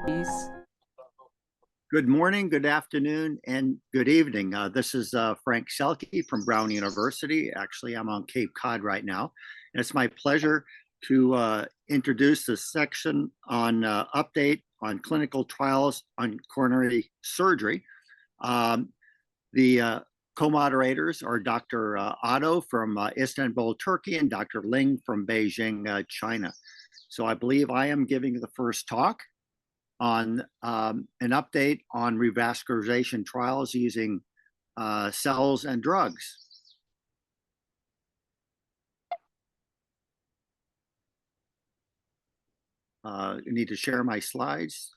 please. Good morning, good afternoon, and good evening. This is Frank Selke from Brown University. Actually, I'm on Cape Cod right now. And it's my pleasure to introduce this section on update on clinical trials on coronary surgery. The co-moderators are Dr. Otto from Istanbul, Turkey, and Dr. Ling from Beijing, China. So I believe I am giving the first talk on an update on revascularization trials using cells and drugs. I need to share my slides.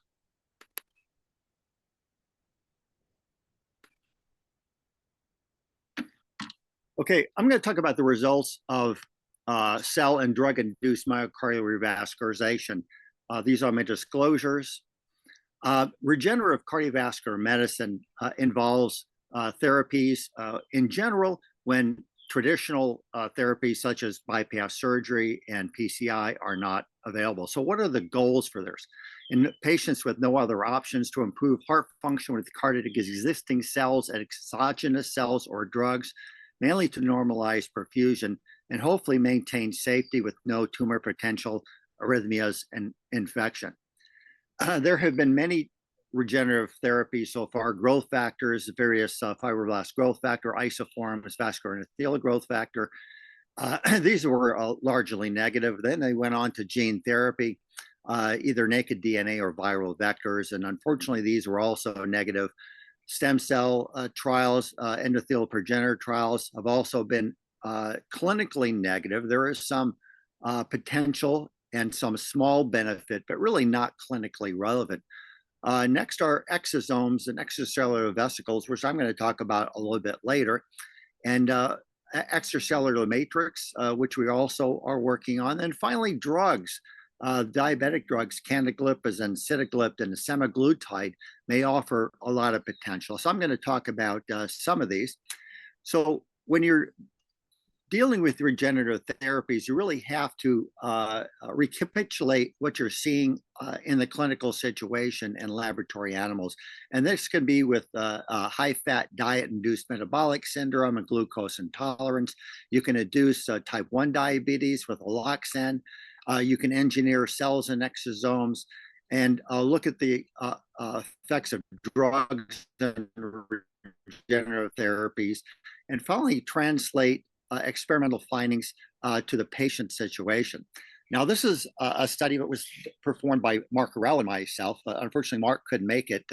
Okay, I'm going to talk about the results of cell and drug-induced myocardial revascularization. These are my disclosures. Regenerative cardiovascular medicine involves therapies in general when traditional therapies such as bypass surgery and PCI are not available. So what are the goals for this? In patients with no other options to improve heart function with cardiac existing cells and exogenous cells or drugs, mainly to normalize perfusion and hopefully maintain safety with no tumor potential, arrhythmias, and infection. There have been many regenerative therapies so far, growth factors, various fibroblast growth factor, isoforms, vascular endothelial growth factor. These were largely negative. Then they went on to gene therapy, either naked DNA or viral vectors. And unfortunately, these were also negative. Stem cell trials, endothelial progenitor trials have also been clinically negative. There is some potential and some small benefit, but really not clinically relevant. Next are exosomes and extracellular vesicles, which I'm going to talk about a little bit later, and extracellular matrix, which we also are working on. And finally, drugs. Diabetic drugs, canagliprazine, sitagliptin, and semaglutide may offer a lot of potential. So I'm going to talk about some of these. So when you're dealing with regenerative therapies, you really have to recapitulate what you're seeing in the clinical situation in laboratory animals. And this can be with high-fat diet-induced metabolic syndrome and glucose intolerance. You can induce type 1 diabetes with aloxan. You can engineer cells and exosomes and look at the effects of drugs and regenerative therapies. And finally, translate experimental findings to the patient situation. Now, this is a study that was performed by Mark Arell and myself. Unfortunately, Mark couldn't make it,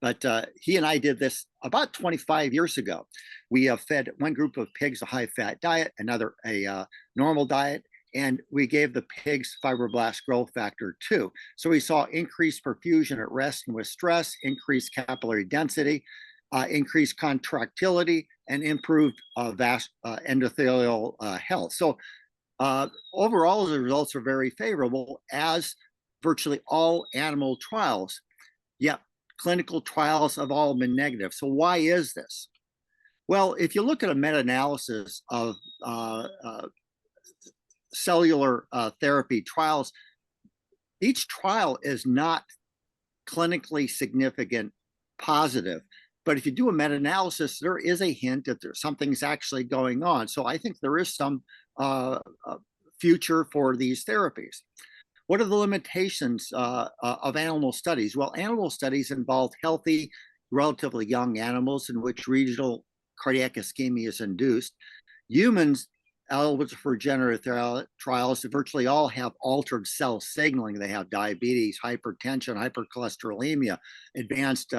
but he and I did this about 25 years ago. We fed one group of pigs a high-fat diet, another a normal diet, and we gave the pigs fibroblast growth factor 2. So we saw increased perfusion at rest and with stress, increased capillary density, increased contractility, and improved endothelial health. So overall, the results are very favorable, as virtually all animal trials. Yet clinical trials have all been negative. So why is this? Well, if you look at a meta-analysis of cellular therapy trials, each trial is not clinically significant positive. But if you do a meta-analysis, there is a hint that something's actually going on. So I think there is some future for these therapies. What are the limitations of animal studies? Well, animal studies involve healthy, relatively young animals in which regional cardiac ischemia is induced. Humans eligible for regenerative trials virtually all have altered cell signaling. They have diabetes, hypertension, hypercholesterolemia, advanced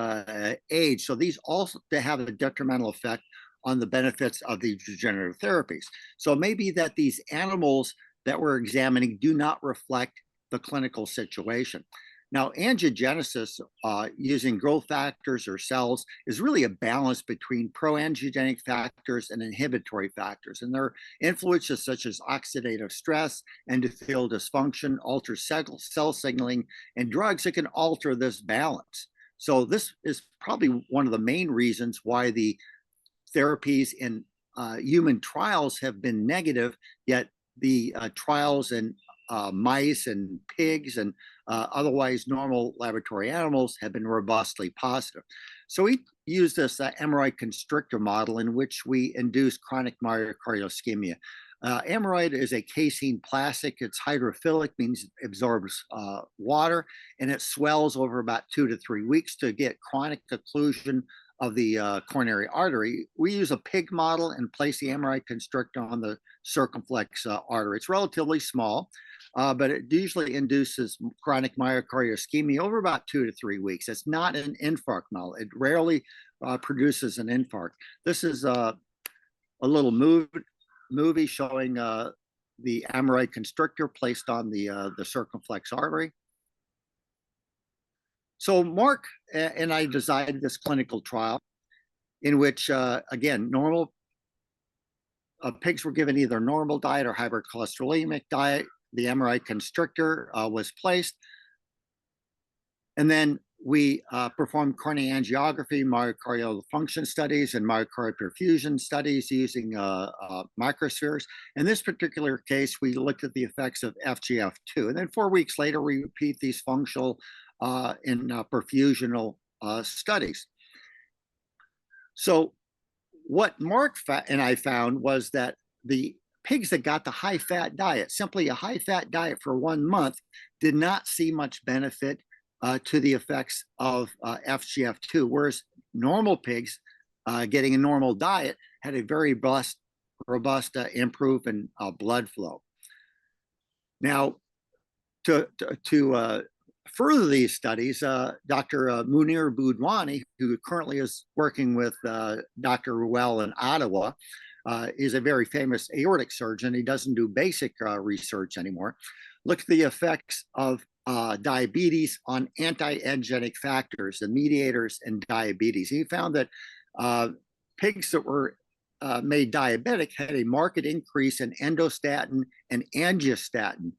age. So these also have a detrimental effect on the benefits of these regenerative therapies. So it may be that these animals that we're examining do not reflect the clinical situation. Now, angiogenesis using growth factors or cells is really a balance between pro-angiogenic factors and inhibitory factors. And their influences such as oxidative stress, endothelial dysfunction, alter cell signaling, and drugs that can alter this balance. So this is probably one of the main reasons why the therapies in human trials have been negative, yet the trials in mice and pigs and otherwise normal laboratory animals have been robustly positive. So we used this amyloid constrictor model in which we induce chronic myocardial ischemia. Amyloid is a casein plastic. It's hydrophilic, means it absorbs water, and it swells over about 2 to 3 weeks to get chronic occlusion of the coronary artery. We use a pig model and place the amyloid constrictor on the circumflex artery. It's relatively small, but it usually induces chronic myocardial ischemia over about 2 to 3 weeks. It's not an infarct model. It rarely produces an infarct. This is a little movie showing the amyloid constrictor placed on the circumflex artery. So Mark and I designed this clinical trial in which, again, normal pigs were given either normal diet or hypercholesterolemic diet. The amyloid constrictor was placed. And then we performed coronary angiography, myocardial function studies, and myocardial perfusion studies using microspheres. In this particular case, we looked at the effects of FGF2. And then 4 weeks later, we repeat these functional and perfusional studies. So what Mark and I found was that the pigs that got the high-fat diet, simply a high-fat diet for 1 month, did not see much benefit to the effects of FGF2, whereas normal pigs getting a normal diet had a very robust improvement in blood flow. Now, to further these studies, Dr. Munir Budwani, who currently is working with Dr. Ruel in Ottawa, is a very famous aortic surgeon. He doesn't do basic research anymore. Look at the effects of diabetes on anti-angiogenic factors, the mediators in diabetes. He found that pigs that were made diabetic had a marked increase in endostatin and angiostatin,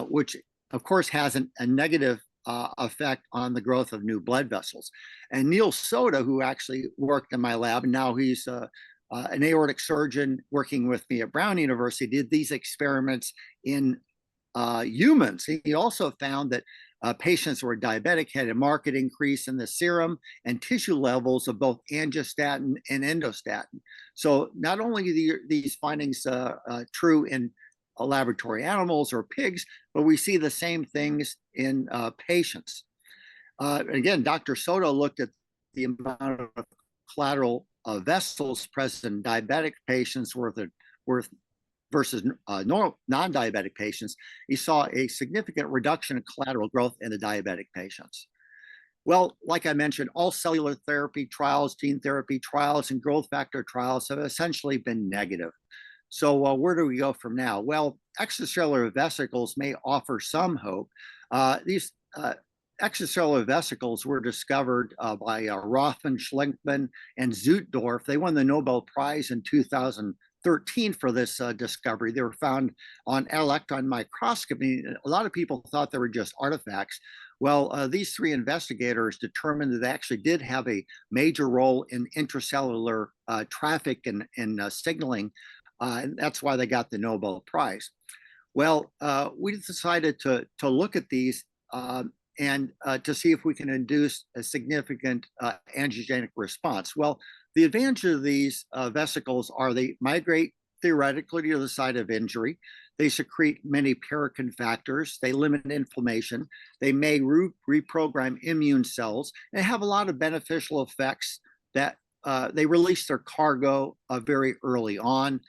which of course has a negative effect on the growth of new blood vessels. And Neil Soda, who actually worked in my lab, and now he's an aortic surgeon working with me at Brown University, did these experiments in humans. He also found that patients who were diabetic had a marked increase in the serum and tissue levels of both angiostatin and endostatin. So not only are these findings true in laboratory animals or pigs, but we see the same things in patients. Again, Dr. Soto looked at the amount of collateral vessels present in diabetic patients versus non-diabetic patients. He saw a significant reduction in collateral growth in the diabetic patients. Well, like I mentioned, all cellular therapy trials, gene therapy trials, and growth factor trials have essentially been negative. So where do we go from now? Well, extracellular vesicles may offer some hope. These extracellular vesicles were discovered by Rothman, Schlinkman, and Zutdorf. They won the Nobel Prize in 2013 for this discovery. They were found on electron microscopy. A lot of people thought they were just artifacts. Well, these three investigators determined that they actually did have a major role in intracellular traffic and signaling, and that's why they got the Nobel Prize. Well, we decided to look at these and to see if we can induce a significant angiogenic response. Well, the advantage of these vesicles are they migrate theoretically to the site of injury. They secrete many paracrine factors. They limit inflammation. They may reprogram immune cells. They have a lot of beneficial effects that they release their cargo very early on.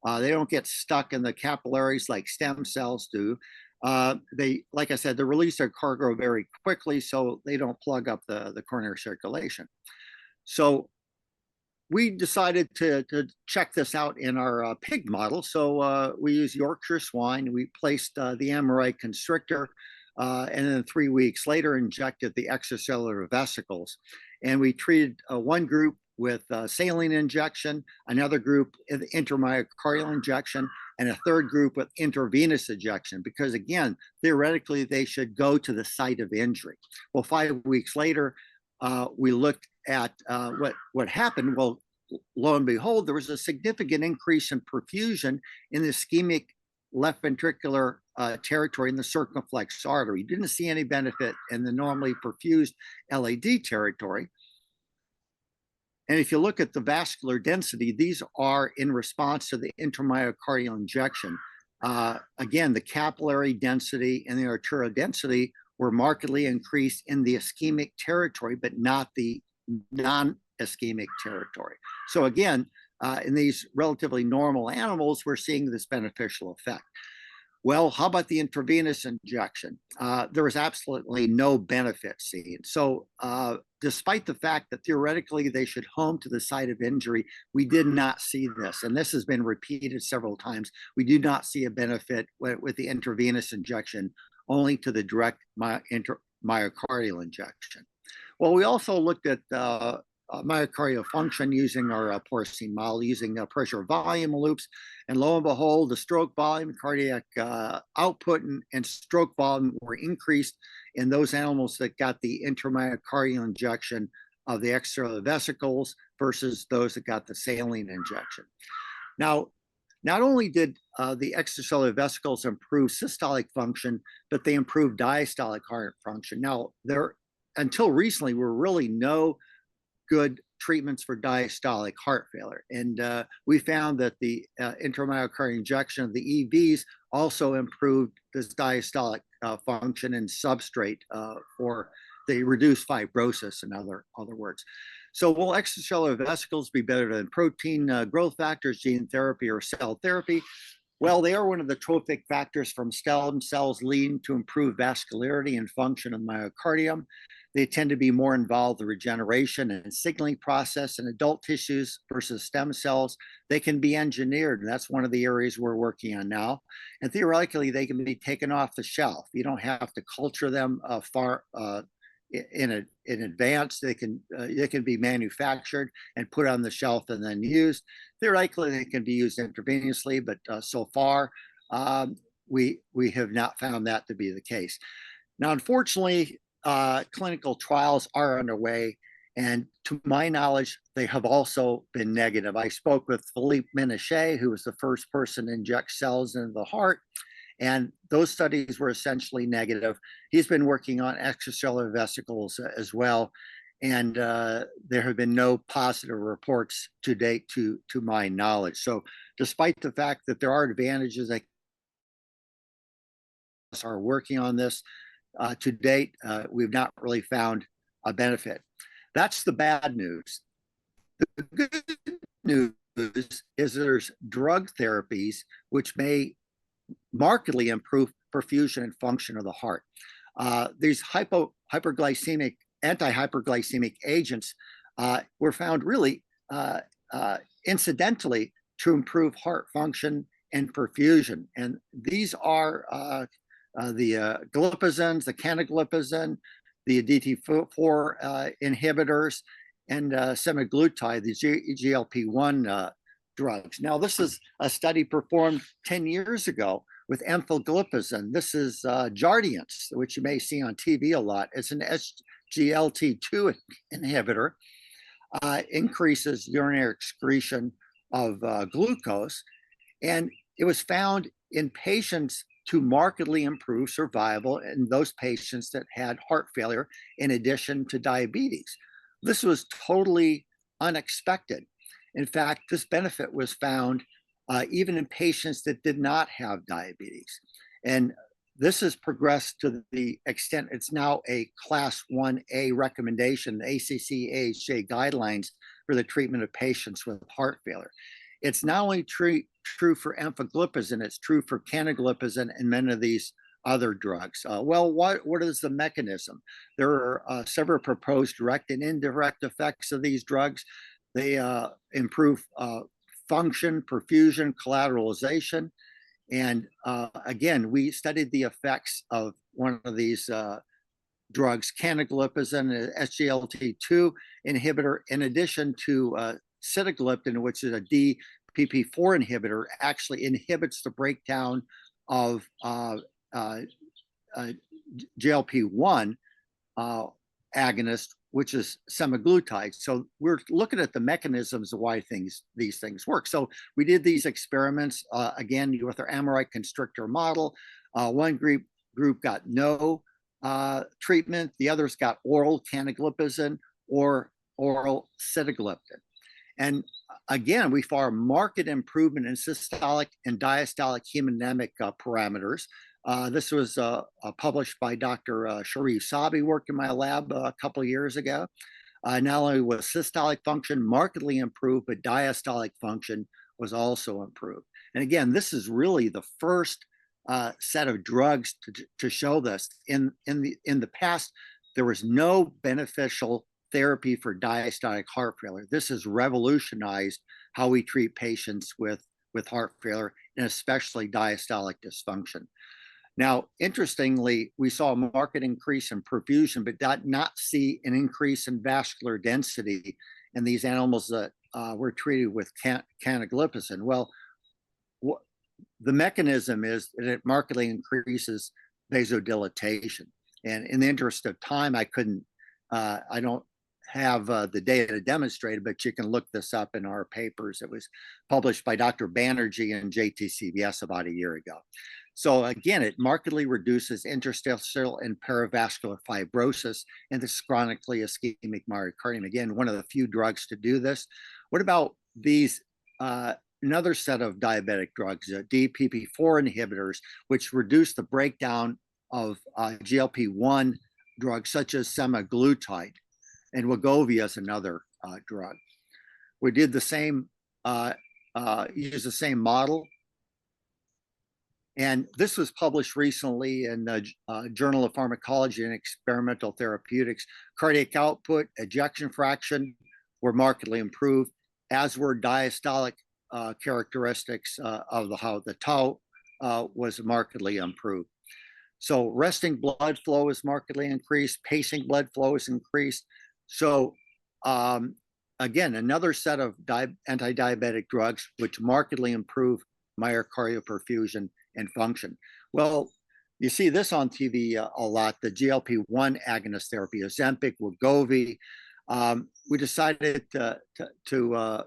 They don't get stuck in the capillaries like stem cells do. Like I said, they release their cargo very quickly, so they don't plug up the coronary circulation. So we decided to check this out in our pig model. So we used Yorkshire swine. We placed the amyloid constrictor, and then 3 weeks later injected the extracellular vesicles. And we treated one group with saline injection, another group intramyocardial injection, and a third group with intravenous injection, because again, theoretically, they should go to the site of injury. Well, 5 weeks later, we looked at what happened. Well, lo and behold, there was a significant increase in perfusion in the ischemic left ventricular territory in the circumflex artery. You didn't see any benefit in the normally perfused LAD territory. And if you look at the vascular density, these are in response to the intramyocardial injection. Again, the capillary density and the arterial density were markedly increased in the ischemic territory, but not the non-ischemic territory. So again, in these relatively normal animals, we're seeing this beneficial effect. Well, how about the intravenous injection? There was absolutely no benefit seen. So despite the fact that theoretically they should home to the site of injury, we did not see this. And this has been repeated several times. We do not see a benefit with the intravenous injection, only to the direct myocardial injection. Well, we also looked at myocardial function using our porcine model, using pressure volume loops. And lo and behold, the stroke volume, cardiac output, and stroke volume were increased in those animals that got the intramyocardial injection of the extracellular vesicles versus those that got the saline injection. Now, not only did the extracellular vesicles improve systolic function, but they improved diastolic heart function. Now, until recently, were really no good treatments for diastolic heart failure. And we found that the intramyocardial injection of the EVs also improved this diastolic function and substrate for the reduced fibrosis, in other words. So will extracellular vesicles be better than protein growth factors, gene therapy, or cell therapy? Well, they are one of the trophic factors from stem cells leading to improved vascularity and function of myocardium. They tend to be more involved in the regeneration and signaling process in adult tissues versus stem cells. They can be engineered, and that's one of the areas we're working on now. And theoretically, they can be taken off the shelf. You don't have to culture them in advance. They can be manufactured and put on the shelf and then used. Theoretically, they can be used intravenously, but so far we have not found that to be the case. Now, unfortunately, clinical trials are underway, and to my knowledge, they have also been negative. I spoke with Philippe Ménacher, who was the first person to inject cells into the heart, and those studies were essentially negative. He's been working on extracellular vesicles as well, and there have been no positive reports to date to my knowledge. So despite the fact that there are advantages, I are working on this, to date, we've not really found a benefit. That's the bad news. The good news is there's drug therapies which may markedly improve perfusion and function of the heart. These hyperglycemic, anti-hyperglycemic agents were found really incidentally to improve heart function and perfusion. And these are the glipizins, the canaglipizin, the DT4 inhibitors, and semaglutide, the GLP-1 drugs. Now, this is a study performed 10 years ago with empagliflozin. This is Jardiance, which you may see on TV a lot. It's an SGLT2 inhibitor, increases urinary excretion of glucose, and it was found in patients to markedly improve survival in those patients that had heart failure in addition to diabetes. This was totally unexpected. In fact, this benefit was found even in patients that did not have diabetes. And this has progressed to the extent it's now a class 1A recommendation, the ACC-AHA guidelines for the treatment of patients with heart failure. It's not only true for empagliflozin, it's true for canaglipizin and many of these other drugs. Well, what is the mechanism? There are several proposed direct and indirect effects of these drugs. They improve function, perfusion, collateralization. And again, we studied the effects of one of these drugs, canaglipizin, an SGLT2 inhibitor, in addition to sitagliptin, which is a DPP4 inhibitor, actually inhibits the breakdown of GLP-1 agonist, which is semaglutide. So we're looking at the mechanisms of why these things work. So we did these experiments again with our Amorite constrictor model. One group got no treatment. The others got oral canaglipizin or oral sitagliptin. And again, we saw a marked improvement in systolic and diastolic hemodynamic parameters. This was published by Dr. Sharif Sabi, worked in my lab a couple of years ago. Not only was systolic function markedly improved, but diastolic function was also improved. And again, this is really the first set of drugs to show this. In the past, there was no beneficial therapy for diastolic heart failure. This has revolutionized how we treat patients with heart failure, and especially diastolic dysfunction. Now, interestingly, we saw a marked increase in perfusion, but did not see an increase in vascular density in these animals that were treated with canaglipizin. Well, the mechanism is that it markedly increases vasodilatation. And in the interest of time, I don't have the data to demonstrate it, but you can look this up in our papers. It was published by Dr. Banerjee and JTCVS about a year ago. So again, it markedly reduces interstitial and perivascular fibrosis in this chronically ischemic myocardium. Again, one of the few drugs to do this. What about these another set of diabetic drugs, DPP-4 inhibitors, which reduce the breakdown of GLP-1 drugs such as semaglutide, and Wegovy is another drug. We did the same, use the same model. And this was published recently in the Journal of Pharmacology and Experimental Therapeutics. Cardiac output, ejection fraction were markedly improved, as were diastolic characteristics of how the tau was markedly improved. So resting blood flow is markedly increased, pacing blood flow is increased. So again, another set of anti-diabetic drugs which markedly improve myocardial perfusion and function. Well, you see this on TV a lot, the GLP-1 agonist therapy, Ozempic, Wegovy. We decided to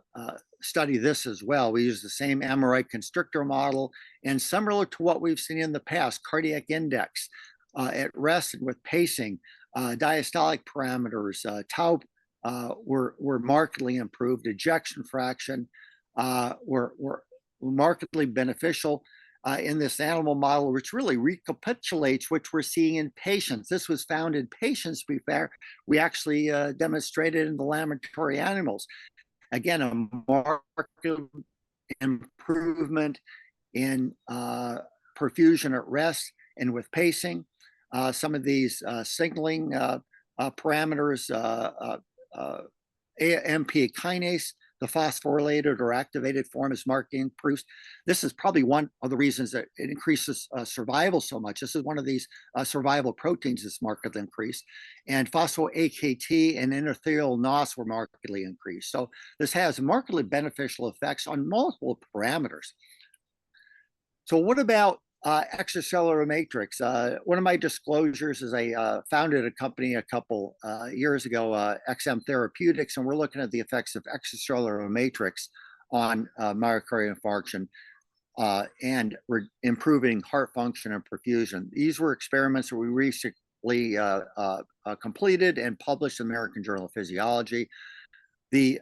study this as well. We used the same Amorite constrictor model, and similar to what we've seen in the past, cardiac index at rest and with pacing, diastolic parameters, tau were markedly improved, ejection fraction were markedly beneficial in this animal model, which really recapitulates what we're seeing in patients. This was found in patients. We actually demonstrated in the laboratory animals. Again, a marked improvement in perfusion at rest and with pacing. Some of these signaling parameters, AMP kinase, the phosphorylated or activated form, is markedly improved. This is probably one of the reasons that it increases survival so much. This is one of these survival proteins that's markedly increased. And phospho-AKT and endothelial NOS were markedly increased. So this has markedly beneficial effects on multiple parameters. So what about extracellular matrix? One of my disclosures is I founded a company a couple years ago, XM Therapeutics, and we're looking at the effects of extracellular matrix on myocardial infarction and improving heart function and perfusion. These were experiments that we recently completed and published in the American Journal of Physiology. The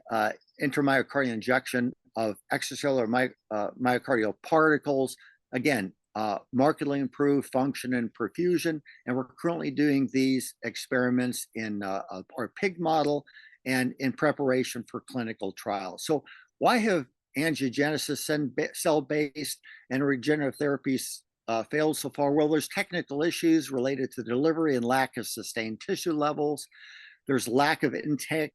intramyocardial injection of extracellular myocardial particles, again, markedly improved function and perfusion. And we're currently doing these experiments in our pig model and in preparation for clinical trials. So why have angiogenesis cell-based and regenerative therapies failed so far? Well, there's technical issues related to delivery and lack of sustained tissue levels. There's lack of intact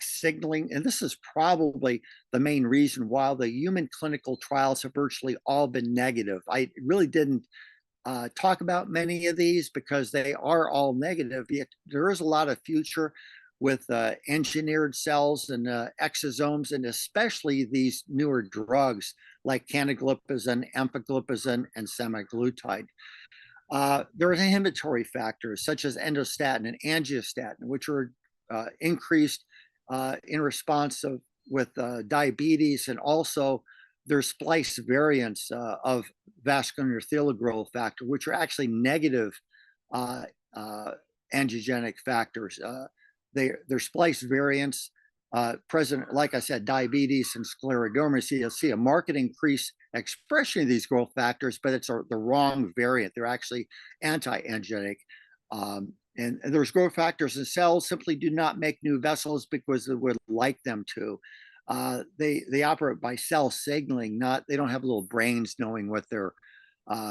signaling, and this is probably the main reason why the human clinical trials have virtually all been negative. I really didn't talk about many of these because they are all negative, yet there is a lot of future with engineered cells and exosomes, and especially these newer drugs like canaglipizin, empagliflozin, and semaglutide. There are inhibitory factors such as endostatin and angiostatin, which are increased in response with diabetes, and also there's splice variants of vascular endothelial growth factor, which are actually negative angiogenic factors. They're splice variants present, like I said, diabetes and scleroderma. So you'll see a marked increase expression of these growth factors, but it's the wrong variant. They're actually anti-angiogenic. And those growth factors in cells simply do not make new vessels because they would like them to. They operate by cell signaling, not they don't have little brains knowing what they're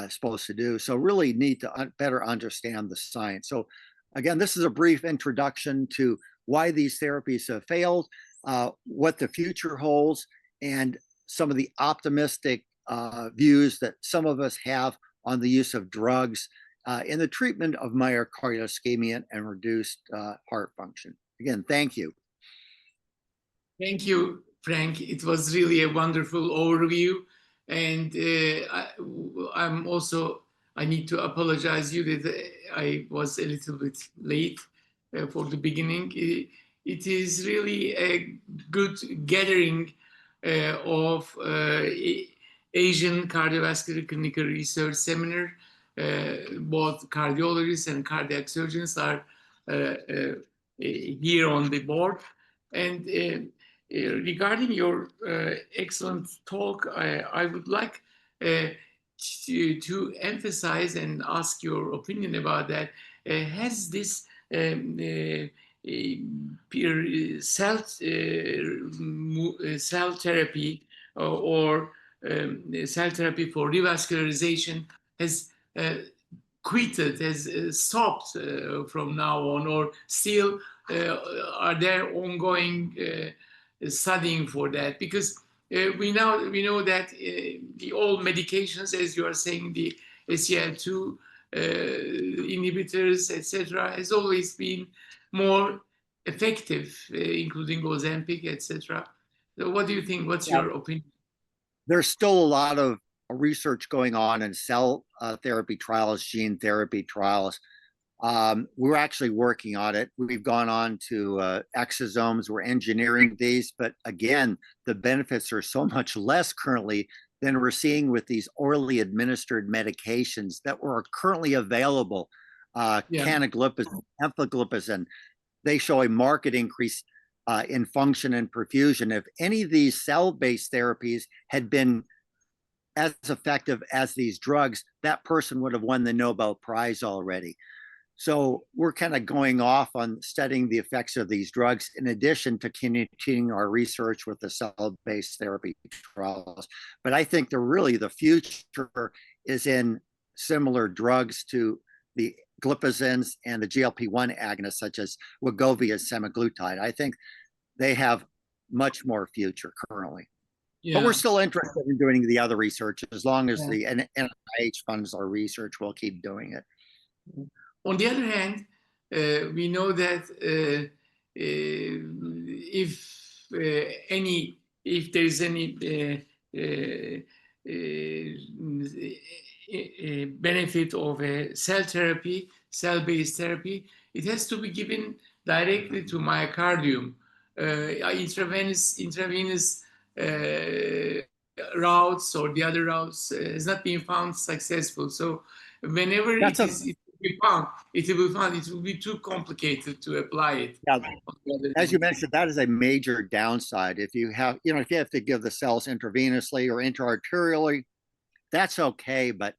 supposed to do. So really need to better understand the science. So again, this is a brief introduction to why these therapies have failed, what the future holds, and some of the optimistic views that some of us have on the use of drugs in the treatment of myocardial ischemia and reduced heart function. Again, thank you. Thank you, Frank. It was really a wonderful overview. And I need to apologize you that I was a little bit late for the beginning. It is really a good gathering of Asian Cardiovascular Clinical Research Seminar. Both cardiologists and cardiac surgeons are here on the board. And regarding your excellent talk, I would like to emphasize and ask your opinion about that. Has this cell therapy or cell therapy for revascularization has quitted, has stopped from now on, or still are there ongoing studying for that? Because we know that the old medications, as you are saying, the SGL2 inhibitors, etc., has always been more effective, including Ozempic, etc. So what do you think? What's your opinion? There's still a lot of research going on in cell therapy trials, gene therapy trials. We're actually working on it. We've gone on to exosomes. We're engineering these, but again, the benefits are so much less currently than we're seeing with these orally administered medications that are currently available. Canaglipizin, empagliflozin, they show a marked increase in function and perfusion. If any of these cell-based therapies had been as effective as these drugs, that person would have won the Nobel Prize already. So we're kind of going off on studying the effects of these drugs in addition to continuing our research with the cell-based therapy trials. But I think the future is in similar drugs to the glipizins and the GLP-1 agonists, such as Wegovy and semaglutide. I think they have much more future currently. But we're still interested in doing the other research. As long as the NIH funds our research, we'll keep doing it. On the other hand, we know that if there's any benefit of a cell therapy, cell-based therapy, it has to be given directly to myocardium. Intravenous routes or the other routes has not been found successful. So whenever it will be found, it will be too complicated to apply it. Yeah. As you mentioned, that is a major downside. If you have to give the cells intravenously or intraarterially, that's okay. But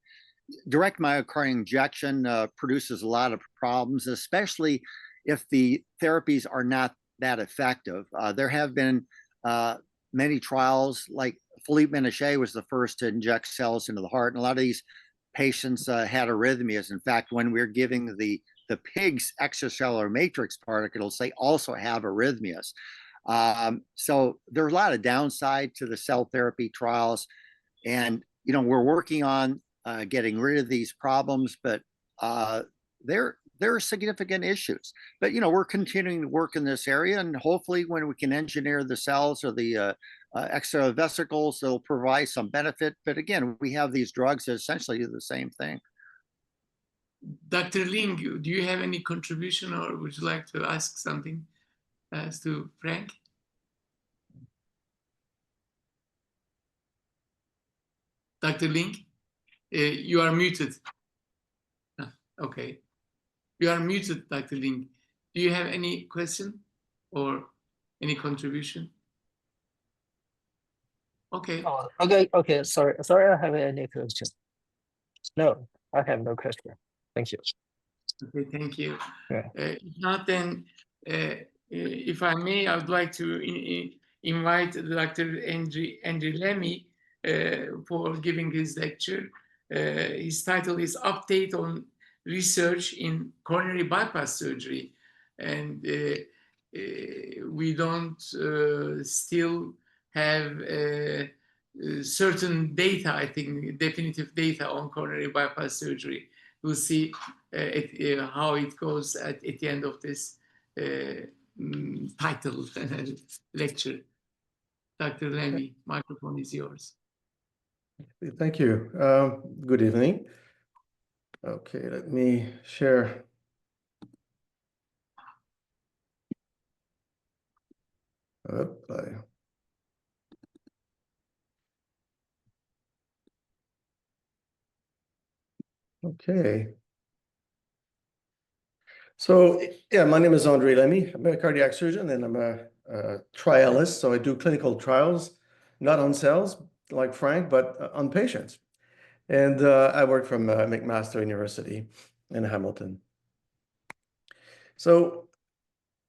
direct myocardial injection produces a lot of problems, especially if the therapies are not that effective. There have been many trials, like Philippe Menachet was the first to inject cells into the heart, and a lot of these patients had arrhythmias. In fact, when we're giving the pigs extracellular matrix particles, they also have arrhythmias. So there's a lot of downside to the cell therapy trials, and we're working on getting rid of these problems, but there are significant issues. But we're continuing to work in this area, and hopefully when we can engineer the cells or the extra vesicles, they'll provide some benefit. But again, we have these drugs that essentially do the same thing. Dr. Ling, do you have any contribution, or would you like to ask something? as to Frank? Dr. Link, you are muted. Okay. You are muted, Dr. Link. Do you have any question or any contribution? Okay. Oh, okay. Sorry, I have any question. No, I have no question. Thank you. Okay, thank you. Yeah. If not, then, if I may, I would like to invite Dr. Andrew Lemmy for giving his lecture. His title is Update on Research in Coronary Bypass Surgery. And we don't still have certain data, I think, definitive data on coronary bypass surgery. We'll see how it goes at the end of this title lecture. Dr. Lemmy, microphone is yours. Thank you. Good evening. Okay, let me share. Okay. So, yeah, my name is Andre Lemmy. I'm a cardiac surgeon and I'm a trialist. So I do clinical trials, not on cells like Frank, but on patients. And I work from McMaster University in Hamilton. So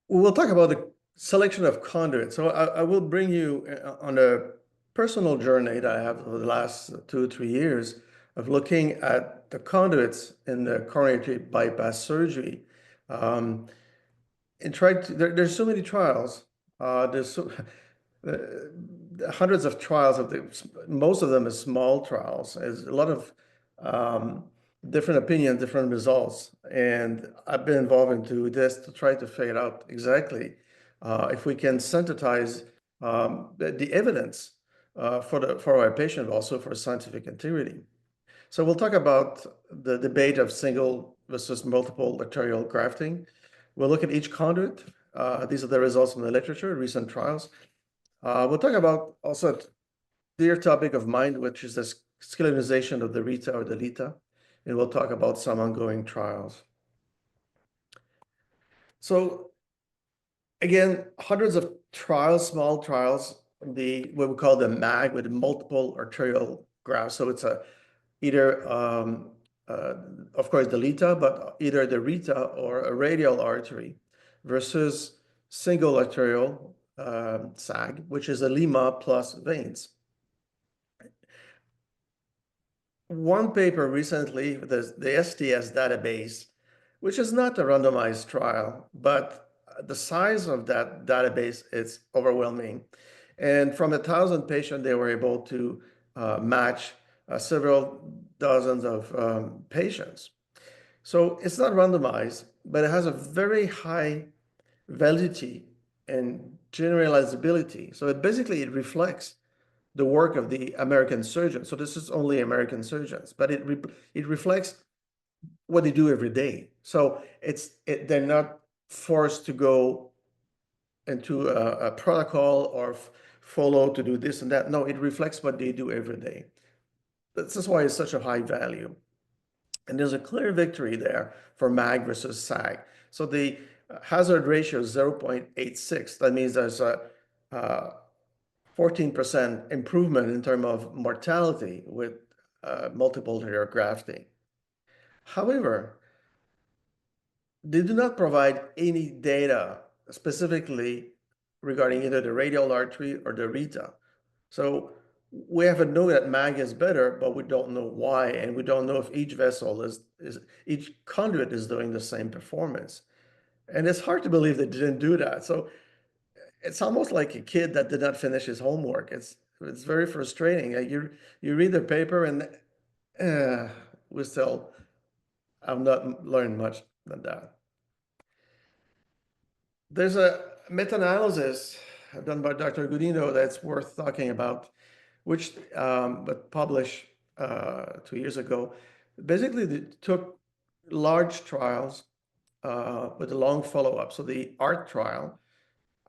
we'll talk about the selection of conduits. So I will bring you on a personal journey that I have over the last 2 or 3 years of looking at the conduits in the coronary bypass surgery. And there's so many trials. There's hundreds of trials. Most of them are small trials. There's a lot of different opinions, different results. And I've been involved into this to try to figure out exactly if we can synthesize the evidence for our patient, also for scientific integrity. So we'll talk about the debate of single versus multiple arterial grafting. We'll look at each conduit. These are the results from the literature, recent trials. We'll talk about also a dear topic of mine, which is the sclerotinization of the Rita or the Lita. And we'll talk about some ongoing trials. So again, hundreds of trials, small trials, what we call the MAG with multiple arterial grafts. So it's either, of course, the Lita, but either the Rita or a radial artery versus single arterial SAG, which is a Lima plus veins. One paper recently, the STS database, which is not a randomized trial, but the size of that database is overwhelming. And from 1,000 patients, they were able to match several dozens of patients. So it's not randomized, but it has a very high validity and generalizability. So it reflects the work of the American surgeons. So this is only American surgeons, but it reflects what they do every day. So they're not forced to go into a protocol or follow to do this and that. No, it reflects what they do every day. That's why it's such a high value. And there's a clear victory there for MAG versus SAG. So the hazard ratio is 0.86. That means there's a 14% improvement in terms of mortality with multiple arterial grafting. However, they do not provide any data specifically regarding either the radial artery or the Rita. So we have a know that MAG is better, but we don't know why, and we don't know if each vessel each conduit is doing the same performance. And it's hard to believe they didn't do that. So it's almost like a kid that did not finish his homework. It's very frustrating. You read the paper and we still have not learned much than that. There's a meta-analysis done by Dr. Gudino that's worth talking about, which but published 2 years ago. Basically, they took large trials with a long follow-up. So the ART trial,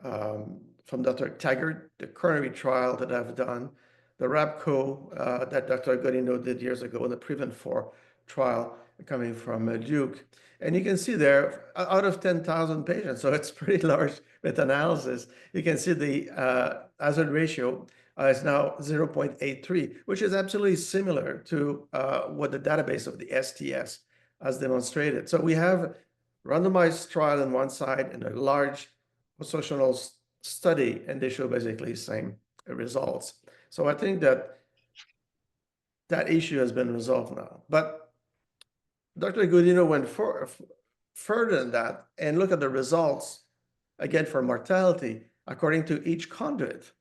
from Dr. Taggart, the coronary trial that I've done, the RAPCO that Dr. Godino did years ago, and the PREVENT-4 trial coming from Duke. And you can see there, out of 10,000 patients, so it's pretty large meta-analysis, you can see the hazard ratio is now 0.83, which is absolutely similar to what the database of the STS has demonstrated. So we have randomized trial on one side and a large post-social study, and they show basically the same results. So I think that that issue has been resolved now. But Dr. Godino went further than that and look at the results, again, for mortality according to each conduit.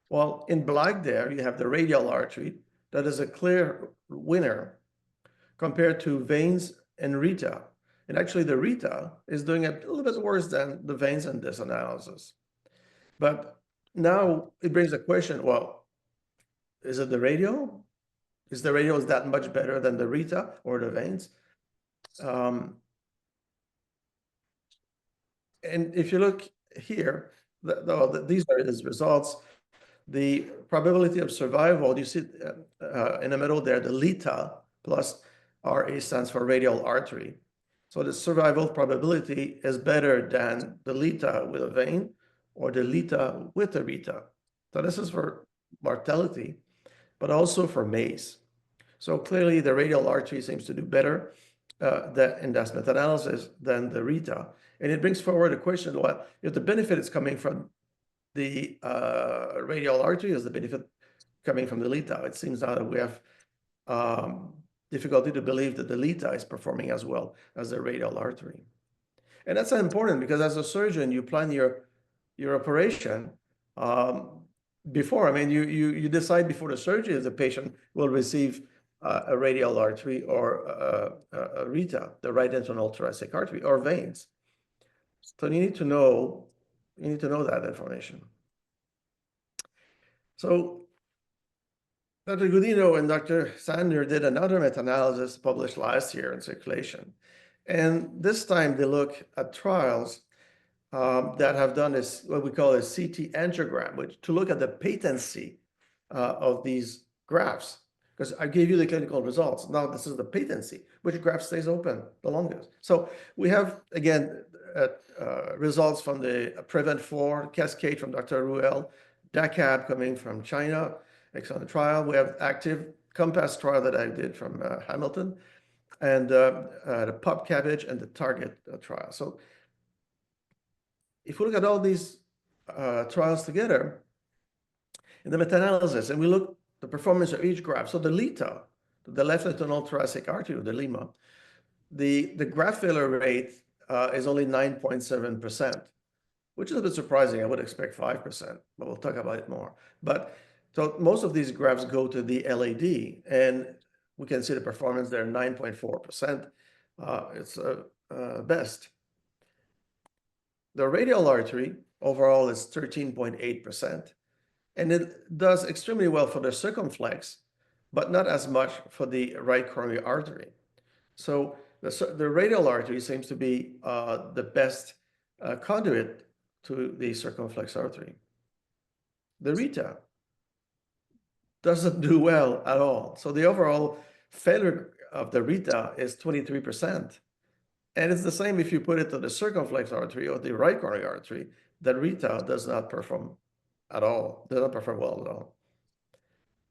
Well, in black there, you have the radial artery. That is a clear winner compared to veins and Rita. And actually, the Rita is doing a little bit worse than the veins in this analysis. But now it brings a question, well, is it the radial? Is the radial is that much better than the Rita or the veins? And if you look here, these are his results. The probability of survival, you see in the middle there, the LETA plus RA stands for radial artery. So the survival probability is better than the LETA with a vein or the LETA with a Rita. So this is for mortality, but also for MACE. So clearly the radial artery seems to do better in that meta-analysis than the Rita. And it brings forward a question, well, if the benefit is coming from the radial artery, is the benefit coming from the LETA? It seems now that we have difficulty to believe that the LETA is performing as well as the radial artery. And that's important because as a surgeon, you plan your operation before. I mean, you decide before the surgery if the patient will receive a radial artery or a Rita, the right internal thoracic artery, or veins. So you need to know that information. So Dr. Godino and Dr. Sander did another meta-analysis published last year in Circulation. And this time they look at trials that have done this, what we call a CT angiogram, which to look at the patency of these grafts. Because I gave you the clinical results. Now this is the patency, which graft stays open the longest. So we have, again, results from the PREVENT-4 cascade from Dr. Ruel, DACAB coming from China, excellent trial. We have active COMPASS trial that I did from Hamilton, and the PUP cabbage and the Target trial. So if we look at all these trials together in the meta-analysis, and we look the performance of each graft, so the LETA, the left internal thoracic artery, the LEMA, the graft failure rate is only 9.7%, which is a bit surprising. I would expect 5%, but we'll talk about it more. But so most of these grafts go to the LAD, and we can see the performance there, 9.4%. It's best. The radial artery overall is 13.8%, and it does extremely well for the circumflex, but not as much for the right coronary artery. So the radial artery seems to be the best conduit to the circumflex artery. The Rita doesn't do well at all. So the overall failure of the Rita is 23%. And it's the same if you put it to the circumflex artery or the right coronary artery. The Rita does not perform at all, does not perform well at all,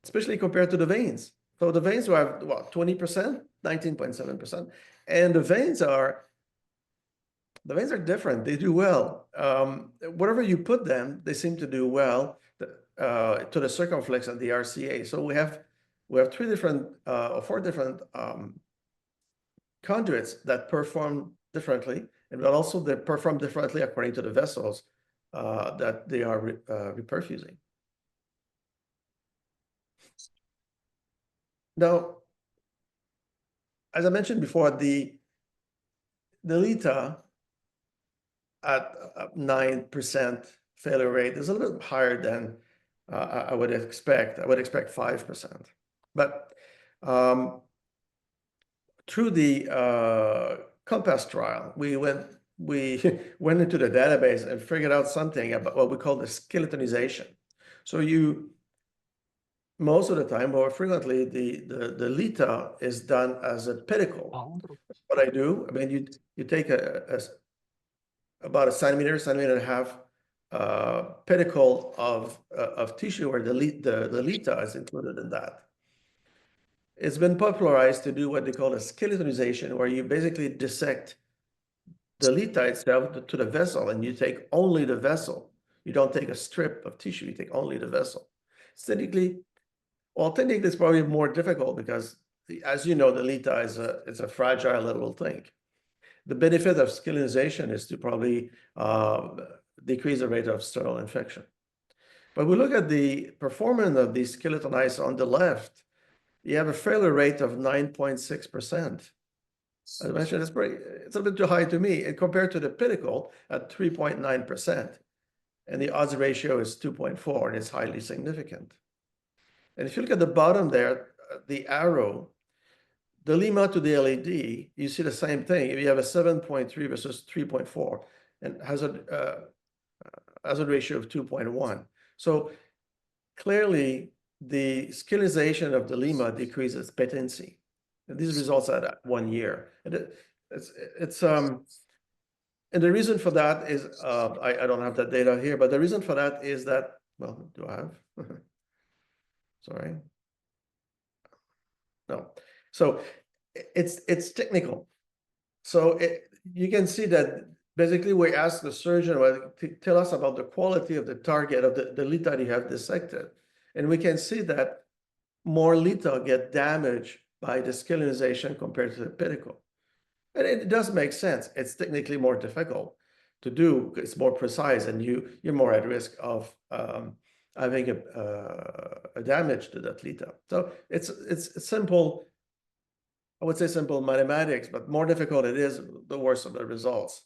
especially compared to the veins. So the veins have, what, 20%, 19.7%. And the veins are different. They do well. Wherever you put them, they seem to do well to the circumflex and the RCA. So we have 3 different or 4 different conduits that perform differently, but also they perform differently according to the vessels that they are reperfusing. Now, as I mentioned before, the LETA at 9% failure rate is a little bit higher than I would expect. I would expect 5%. But through the COMPASS trial, we went we went into the database and figured out something about what we call the skeletonization. So most of the time, or frequently, the LITA is done as a pedicle. What I do, I mean, you take about a centimeter and a half pedicle of tissue where the LITA is included in that. It's been popularized to do what they call a skeletonization, where you basically dissect the LITA itself to the vessel, and you take only the vessel. You don't take a strip of tissue, you take only the vessel. Technically, it's probably more difficult because, as you know, the LITA is a fragile little thing. The benefit of skeletonization is to probably decrease the rate of sterile infection. But we look at the performance of these skeletonized on the left, you have a failure rate of 9.6%. As I mentioned, it's a bit too high to me, and compared to the pedicle at 3.9%. And the odds ratio is 2.4, and it's highly significant. And if you look at the bottom there, the arrow, the Lima to the LED, you see the same thing. If you have a 7.3 versus 3.4, and hazard ratio of 2.1. So clearly, the skeletonization of the Lima decreases patency. And these results are at 1 year. And and the reason for that is, I don't have that data here, but the reason for that is that, well, do I have? Sorry. No. So it's technical. So you can see that basically we ask the surgeon to tell us about the quality of the target of the LITA you have dissected. And we can see that more LITA get damaged by the skeletonization compared to the pedicle. And it does make sense. It's technically more difficult to do. It's more precise, and you're more at risk of having a damage to that LITA. So it's simple. I would say simple mathematics, but more difficult it is, the worse of the results.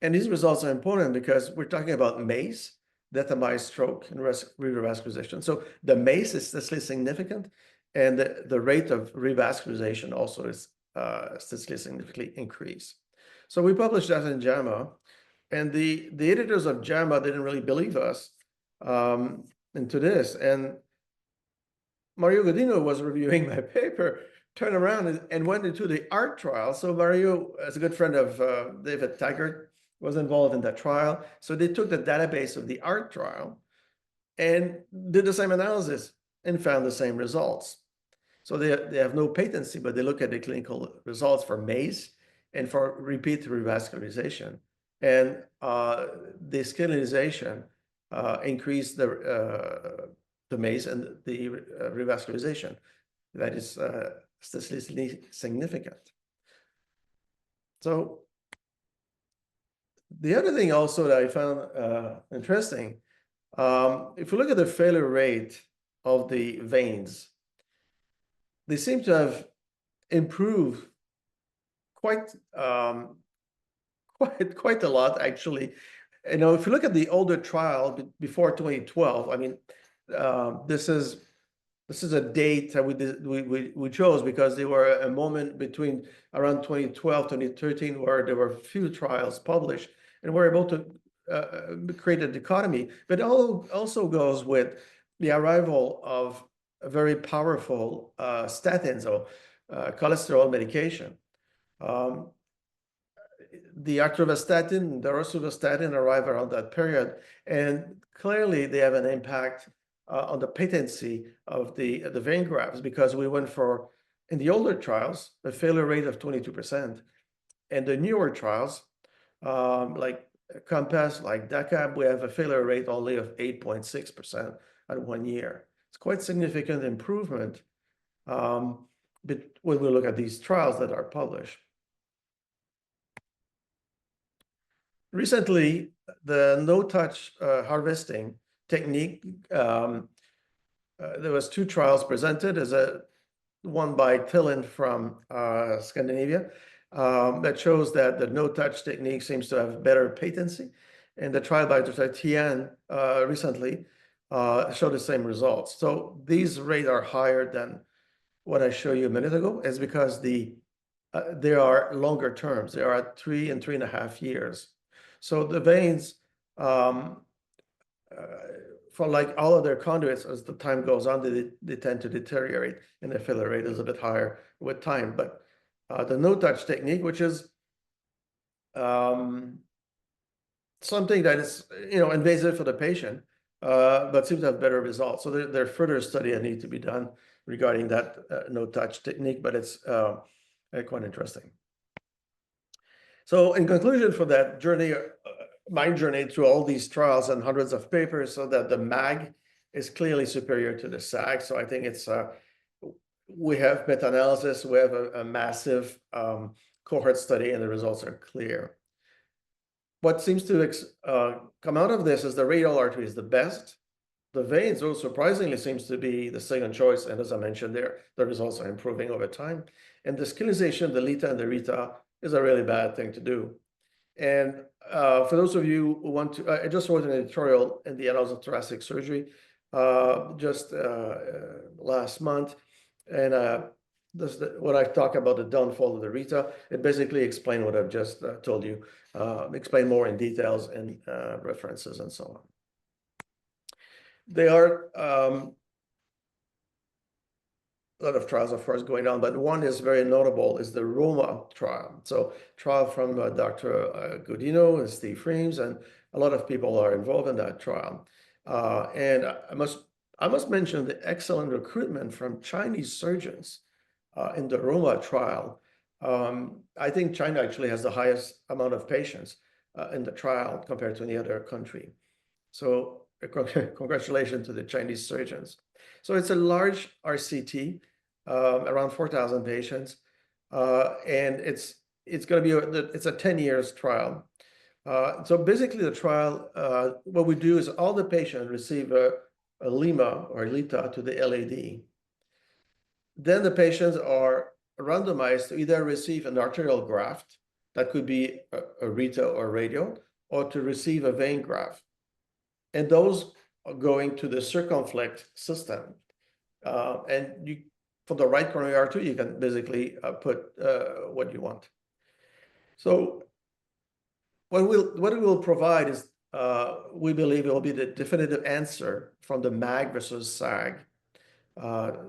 And these results are important because we're talking about MACE, death-by stroke, and revascularization. So the MACE is statistically significant, and the rate of revascularization also is statistically significantly increased. So we published that in JAMA, and the editors of JAMA didn't really believe us into this. And Mario Godino was reviewing my paper, turned around and went into the ART trial. So Mario, as a good friend of David Taggart, was involved in that trial. So they took the database of the ART trial and did the same analysis and found the same results. So they have no patency, but they look at the clinical results for MACE and for repeat revascularization. And the skeletonization increased the MACE and the revascularization. That is statistically significant. So the other thing also that I found interesting, if you look at the failure rate of the veins, they seem to have improved quite a lot, actually. You know, if you look at the older trial before 2012, I mean, this is a date that we chose because there were a moment between around 2012, 2013, where there were few trials published, and we're able to create a dichotomy. But it also goes with the arrival of a very powerful statins or cholesterol medication. The atorvastatin, the rosuvastatin arrive around that period, and clearly they have an impact on the patency of the vein grafts, because we went for, in the older trials, a failure rate of 22%, and the newer trials, like Compass, like DACAB, we have a failure rate only of 8.6% at 1 year. It's quite significant improvement but when we look at these trials that are published. Recently, the no-touch harvesting technique, there was 2 trials presented, as one by Tillin from Scandinavia, that shows that the no-touch technique seems to have better patency, and the trial by Dr. Tian recently showed the same results. So these rates are higher than what I showed you a minute ago, is because the they are longer terms. They are at 3 and 3.5 years. So the veins, for like all of their conduits, as the time goes on, they tend to deteriorate, and the failure rate is a bit higher with time. But the no-touch technique, which is something that is, invasive for the patient, but seems to have better results. So there further study that need to be done regarding that no-touch technique, but it's quite interesting. So in conclusion for that journey, my journey through all these trials and hundreds of papers, so that the MAG is clearly superior to the SAG. So I think it's we have meta-analysis, we have a massive cohort study, and the results are clear. What seems to come out of this is the radial artery is the best. The veins, though surprisingly, seems to be the second choice, and as I mentioned there, the results are improving over time. And the sclerosation, the LITA and the RITA, is a really bad thing to do. And for those of you who want to, I just wrote an editorial in the Annals of Thoracic Surgery just last month, and when I talk about the downfall of the RITA, it basically explains what I've just told you, explain more in details and references and so on. There are a lot of trials, of course, going on, but one is very notable, is the Roma trial. So trial from Dr. Godino and Steve Reams, and a lot of people are involved in that trial. And I must mention the excellent recruitment from Chinese surgeons in the Roma trial. I think China actually has the highest amount of patients in the trial compared to any other country. So congratulations to the Chinese surgeons. So it's a large RCT, around 4,000 patients, and it's going to be it's a 10 years trial. So basically, the trial, what we do is all the patients receive a lima or LITA to the LAD. Then the patients are randomized to either receive an arterial graft, that could be a RITA or radial, or to receive a vein graft. And those are going to the circumflex system. And you, for the right coronary artery, you can basically put what you want. So what it will provide is, we believe it will be the definitive answer from the MAG versus SAG.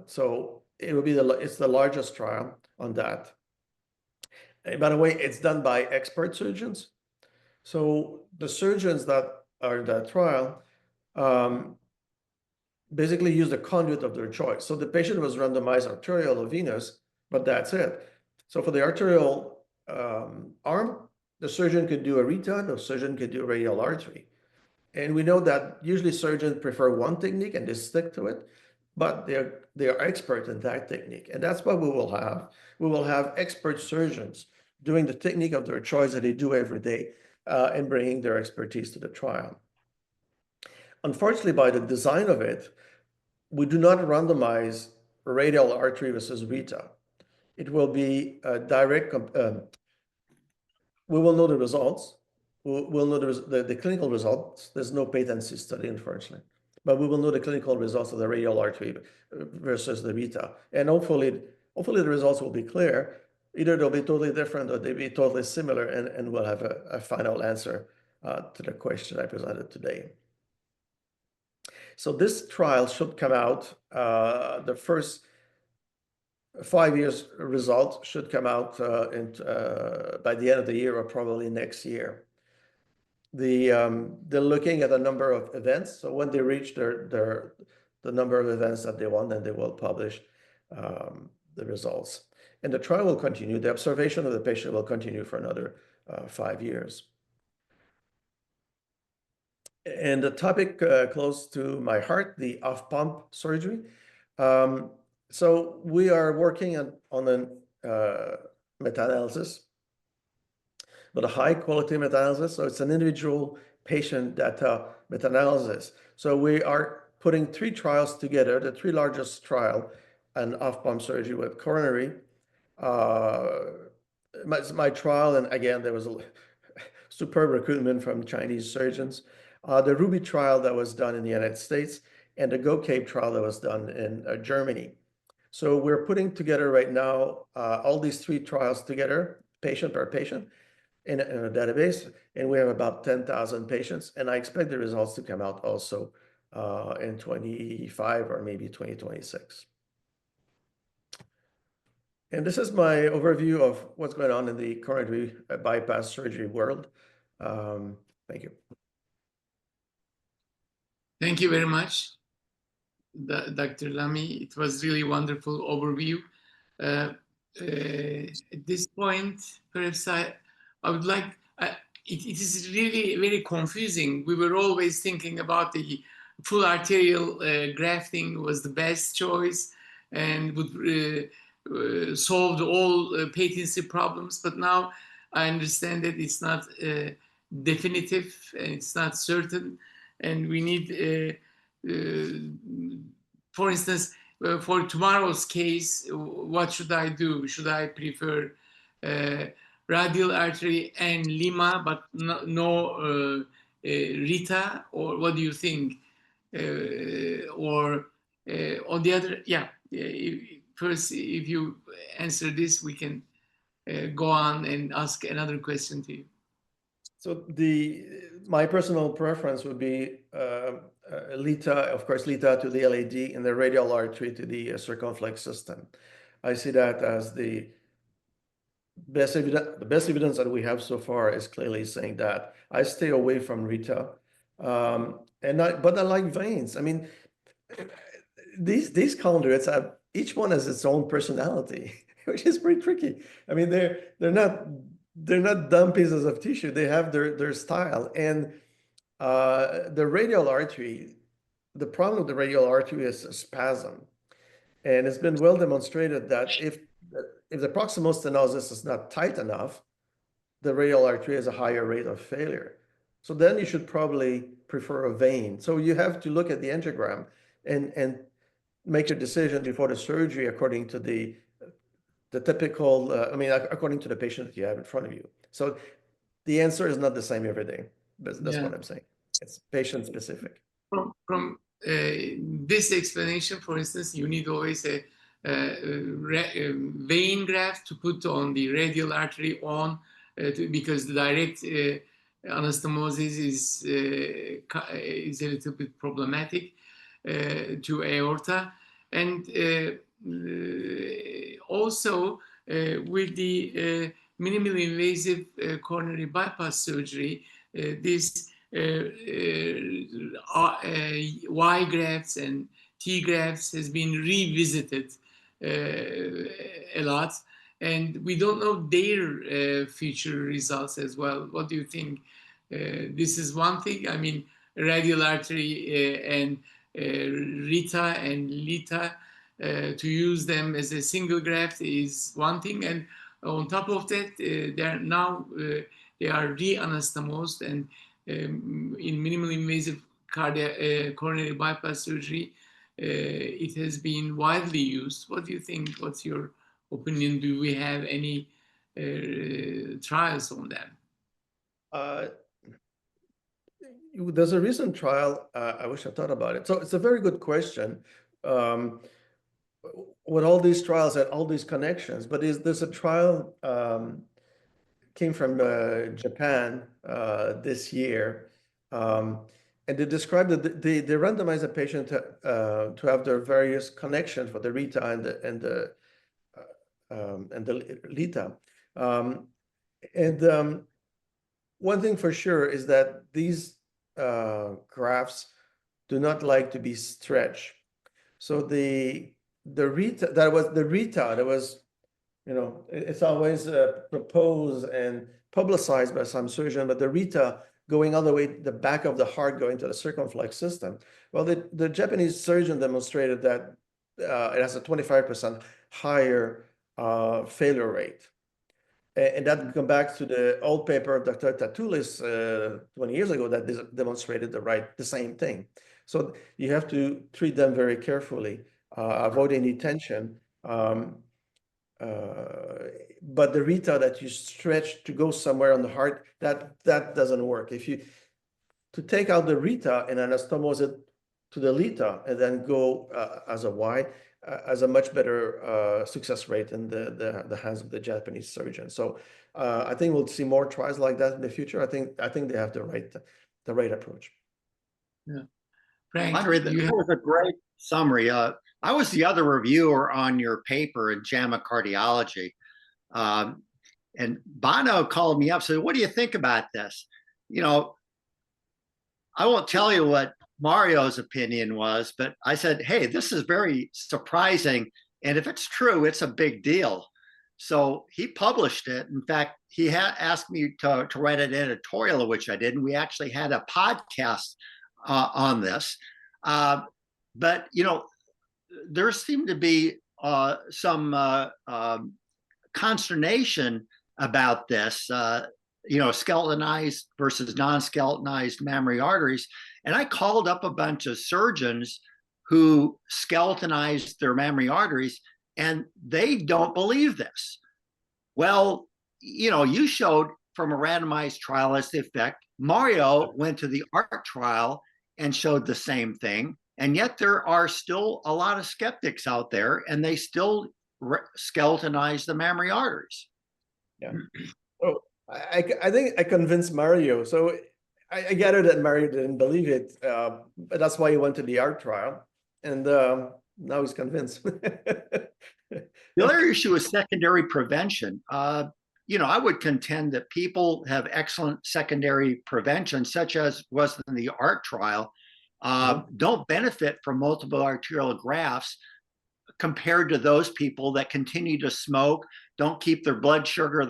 So it will be it's the largest trial on that. And by the way, it's done by expert surgeons. So the surgeons that are in that trial basically use the conduit of their choice. So the patient was randomized arterial or venous, but that's it. So for the arterial arm, the surgeon could do a RITA, the surgeon could do a radial artery. And we know that usually surgeons prefer one technique and they stick to it, but they are expert in that technique. And that's what we will have. We will have expert surgeons doing the technique of their choice that they do every day and bringing their expertise to the trial. Unfortunately, by the design of it, we do not randomize radial artery versus RITA. It will be a direct, we will know the results. We'll know the clinical results. There's no patency study, unfortunately, but we will know the clinical results of the radial artery versus the RITA. And hopefully the results will be clear. Either they'll be totally different or they'll be totally similar, and we'll have a final answer to the question I presented today. So this trial should come out, the first 5 years result should come out by the end of the year or probably next year. They're looking at a number of events. So when they reach the number of events that they want, then they will publish the results. And the trial will continue. The observation of the patient will continue for another 5 years. And the topic close to my heart, the off-pump surgery. So we are working on a meta-analysis, but a high-quality meta-analysis. So it's an individual patient data meta-analysis. So we are putting 3 trials together, the 3 largest trial, an off-pump surgery with coronary. My trial, and again, there was a superb recruitment from Chinese surgeons. The Ruby trial that was done in the United States, and the Go Cape trial that was done in Germany. So we're putting together right now all these 3 trials together, patient per patient, in a database, and we have about 10,000 patients, and I expect the results to come out also in 25 or maybe 2026. And this is my overview of what's going on in the coronary bypass surgery world. Thank you. Thank you very much, Dr. Lamy. It was really wonderful overview. At this point, perhaps I would like, it is really very confusing. We were always thinking about the full arterial grafting was the best choice and would solve all patency problems. But now I understand that it's not definitive and it's not certain. And we need, for instance, for tomorrow's case, what should I do? Should I prefer radial artery and Lima, but no Rita? Or what do you think? Or on the other, yeah. First, if you answer this, we can go on and ask another question to you. So my personal preference would be LITA, of course, LITA to the LAD and the radial artery to the circumflex system. I see that as the best evidence that we have so far is clearly saying that. I stay away from Rita, but I like veins. I mean, these conduits have each one has its own personality, which is pretty tricky. I mean, they're not dumb pieces of tissue. They have their style. And the radial artery, the problem with the radial artery is a spasm. And it's been well demonstrated that if the proximal stenosis is not tight enough, the radial artery has a higher rate of failure. So then you should probably prefer a vein. So you have to look at the angiogram and make a decision before the surgery according to the typical, according to the patient that you have in front of you. So the answer is not the same every day. That's what I'm saying. It's patient specific. From this explanation, for instance, you need always a vein graft to put on the radial artery because the direct anastomosis is a little bit problematic to aorta. And also with the minimally invasive coronary bypass surgery, this Y grafts and T grafts has been revisited a lot, and we don't know their future results as well. What do you think? This is one thing. I mean, radial artery and Rita and Lita, to use them as a single graft is one thing, and on top of that, they are re-anastomosed, and in minimally invasive coronary bypass surgery, it has been widely used. What do you think? What's your opinion? Do we have any trials on that? There's a recent trial. I wish I thought about it. So it's a very good question. With all these trials and all these connections, but there's a trial came from Japan this year, and they described that they randomized a patient to have their various connections for the Rita and the Lita. One thing for sure is that these grafts do not like to be stretched. So the Rita that was, it's always proposed and publicized by some surgeon, but the Rita going all the way to the back of the heart, going to the circumflex system. Well, the Japanese surgeon demonstrated that it has a 25% higher failure rate. And that comes back to the old paper of Dr. Tatoulis 20 years ago that demonstrated the same thing. So you have to treat them very carefully, avoid any tension. But the Rita that you stretch to go somewhere on the heart, that doesn't work. To take out the Rita and anastomose it to the Lita and then go as a Y, has a much better success rate in the hands of the Japanese surgeon. So I think we'll see more trials like that in the future. I think they have the right approach. Yeah. Frank, Andre, that was a great summary. I was the other reviewer on your paper in JAMA Cardiology. And Bono called me up and said, what do you think about this? You know, I won't tell you what Mario's opinion was, but I said, hey, this is very surprising. And if it's true, it's a big deal. So he published it. In fact, he asked me to write an editorial, which I did. And we actually had a podcast on this. But, you know, there seemed to be some consternation about this, you know, skeletonized versus non-skeletonized mammary arteries. And I called up a bunch of surgeons who skeletonized their mammary arteries, and they don't believe this. Well, you know, you showed from a randomized trial as the effect. Mario went to the ART trial and showed the same thing. And yet there are still a lot of skeptics out there, and they still skeletonize the mammary arteries. Yeah. Oh, I think I convinced Mario. So I gather that Mario didn't believe it, but that's why he went to the ART trial, and now he's convinced. The other issue is secondary prevention. You know, I would contend that people have excellent secondary prevention, such as was in the ART trial, don't benefit from multiple arterial grafts compared to those people that continue to smoke, don't keep their blood sugar,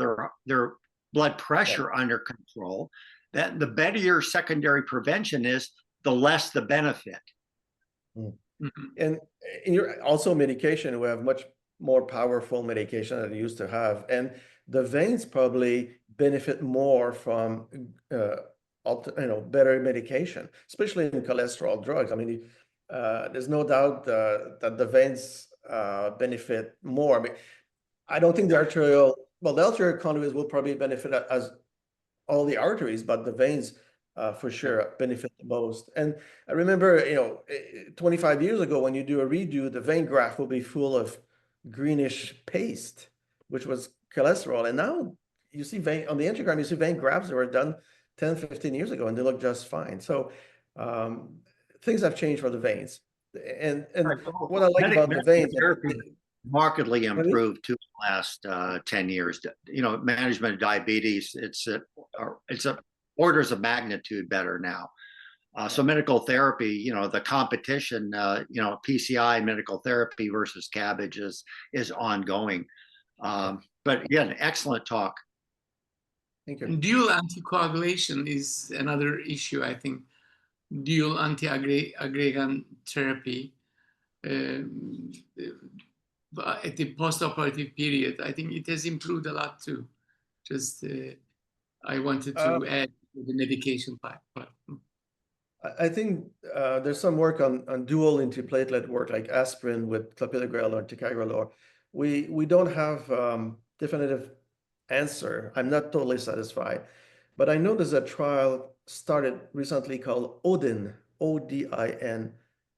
their blood pressure under control. That the better your secondary prevention is, the less the benefit. And you're also medication, we have much more powerful medication than they used to have. And the veins probably benefit more from better medication, especially in cholesterol drugs. I mean, there's no doubt that the veins benefit more. I mean, I don't think the arterial conduits will probably benefit as all the arteries, but the veins for sure benefit the most. And I remember, 25 years ago, when you do a redo, the vein graft will be full of greenish paste, which was cholesterol. And now you see on the angiogram, you see vein grafts that were done 10, 15 years ago, and they look just fine. So things have changed for the veins. And what I like about the veins, markedly improved too in the last 10 years. You know, management of diabetes, it's a orders of magnitude better now. So medical therapy, you know, the competition, PCI medical therapy versus CABG is ongoing. But again, excellent talk. Thank you. And dual anticoagulation is another issue, I think. Dual antiaggregant therapy at the postoperative period, I think it has improved a lot too. Just I wanted to add the medication part. I think there's some work on dual antiplatelet work, like aspirin with clopidogrel or ticagrelor. We don't have definitive answer. I'm not totally satisfied, but I know there's a trial started recently called ODIN, ODIN,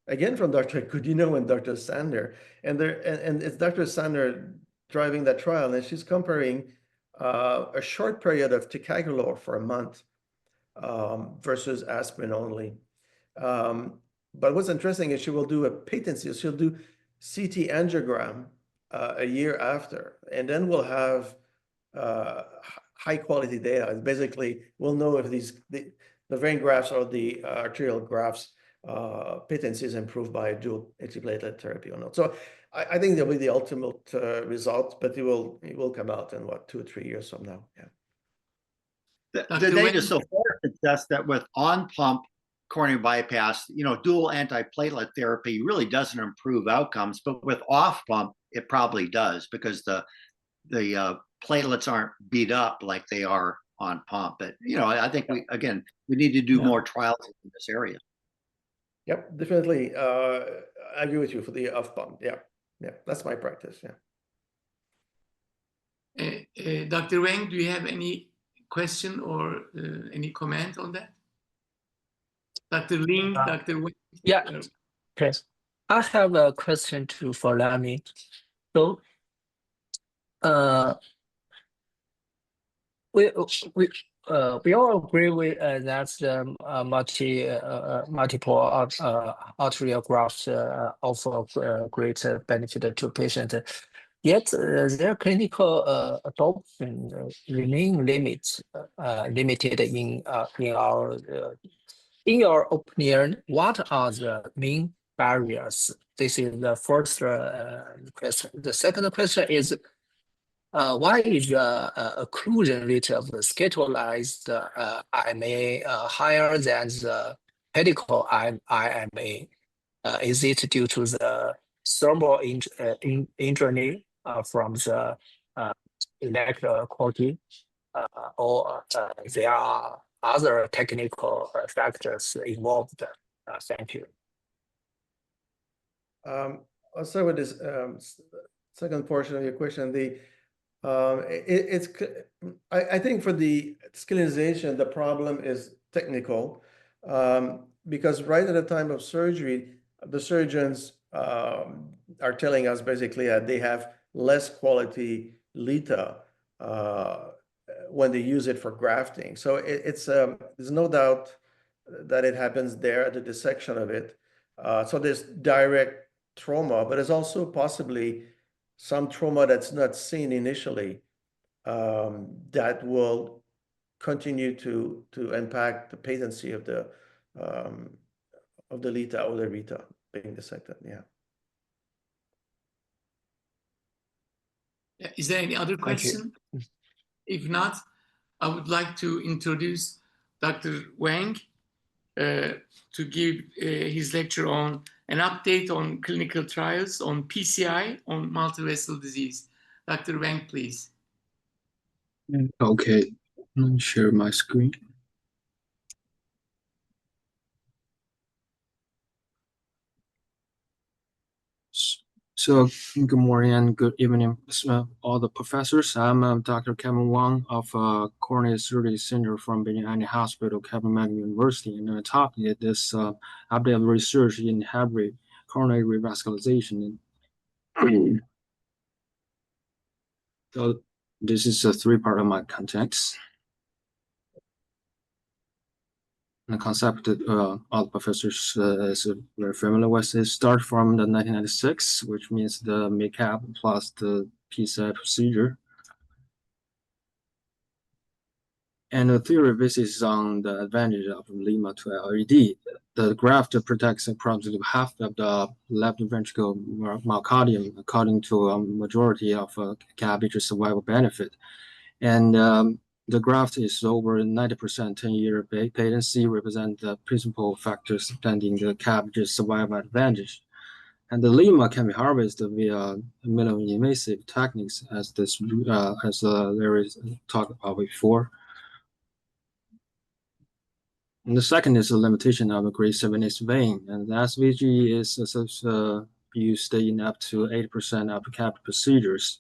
again from Dr. Gudino and Dr. Sander, and it's Dr. Sander driving that trial, and she's comparing a short period of ticagrelor for a month versus aspirin only. But what's interesting is she will do a patency. She'll do CT angiogram a year after, and then we'll have high quality data. Basically, we'll know if the vein grafts or the arterial grafts patency is improved by dual antiplatelet therapy or not. So I think that'll be the ultimate result, but it will come out in 2 or 3 years from now. Yeah. The data so far suggests that with on-pump coronary bypass, dual antiplatelet therapy really doesn't improve outcomes, but with off-pump, it probably does because the platelets aren't beat up like they are on pump. But I think we need to do more trials in this area. Yep, definitely. I agree with you for the off-pump. Yeah, that's my practice. Yeah. Dr. Wang, do you have any question or any comment on that? Dr. Ling, Dr. Wang? Yeah, Chris. I have a question for Lamy. So, uh, we we we all agree with that the multiple arterial grafts offer great benefit to patients. Yet their clinical adoption remain limited in your opinion. What are the main barriers? This is the first question. The second question is, why is the occlusion rate of the scatolized IMA higher than the pedicle IMA? Is it due to the thermal injury from the electrocorty, or there are other technical factors involved? Thank you. I'll start with this second portion of your question. I think for the skillization, the problem is technical, because right at the time of surgery, the surgeons are telling us basically that they have less quality LITA when they use it for grafting. So there's no doubt that it happens there at the dissection of it. So there's direct trauma, but there's also possibly some trauma that's not seen initially, that will continue to impact the patency of the LITA or the RITA being dissected. Yeah. Is there any other Thank you. question? If not, I would like to introduce Dr. Wang to give his lecture on an update on clinical trials on PCI on multivessel disease. Dr. Wang, please. Okay, let me share my screen. So good morning and good evening, all the professors. I'm Dr. Kevin Wang of Coronary Surgery Center from Beijing Annie Hospital, Kevin Medical University, and I'm talking at this update of research in hybrid coronary revascularization. So this is a three-part of my context. The concept all the professors is very familiar with. It starts from the 1996, which means the makeup plus the PCI procedure. And the theory basis on the advantage of Lima to LED. The graft protects approximately half of the left ventricle myocardium, according to a majority of CABG survival benefit. And the graft is over 90% 10-year patency, represent the principal factors extending the CABG survival advantage. And the Lima can be harvested via minimally invasive techniques, as Larry talked about before. And the second is the limitation of the grade 7/8 vein, and the SVG is used in up to 80% of CABG procedures.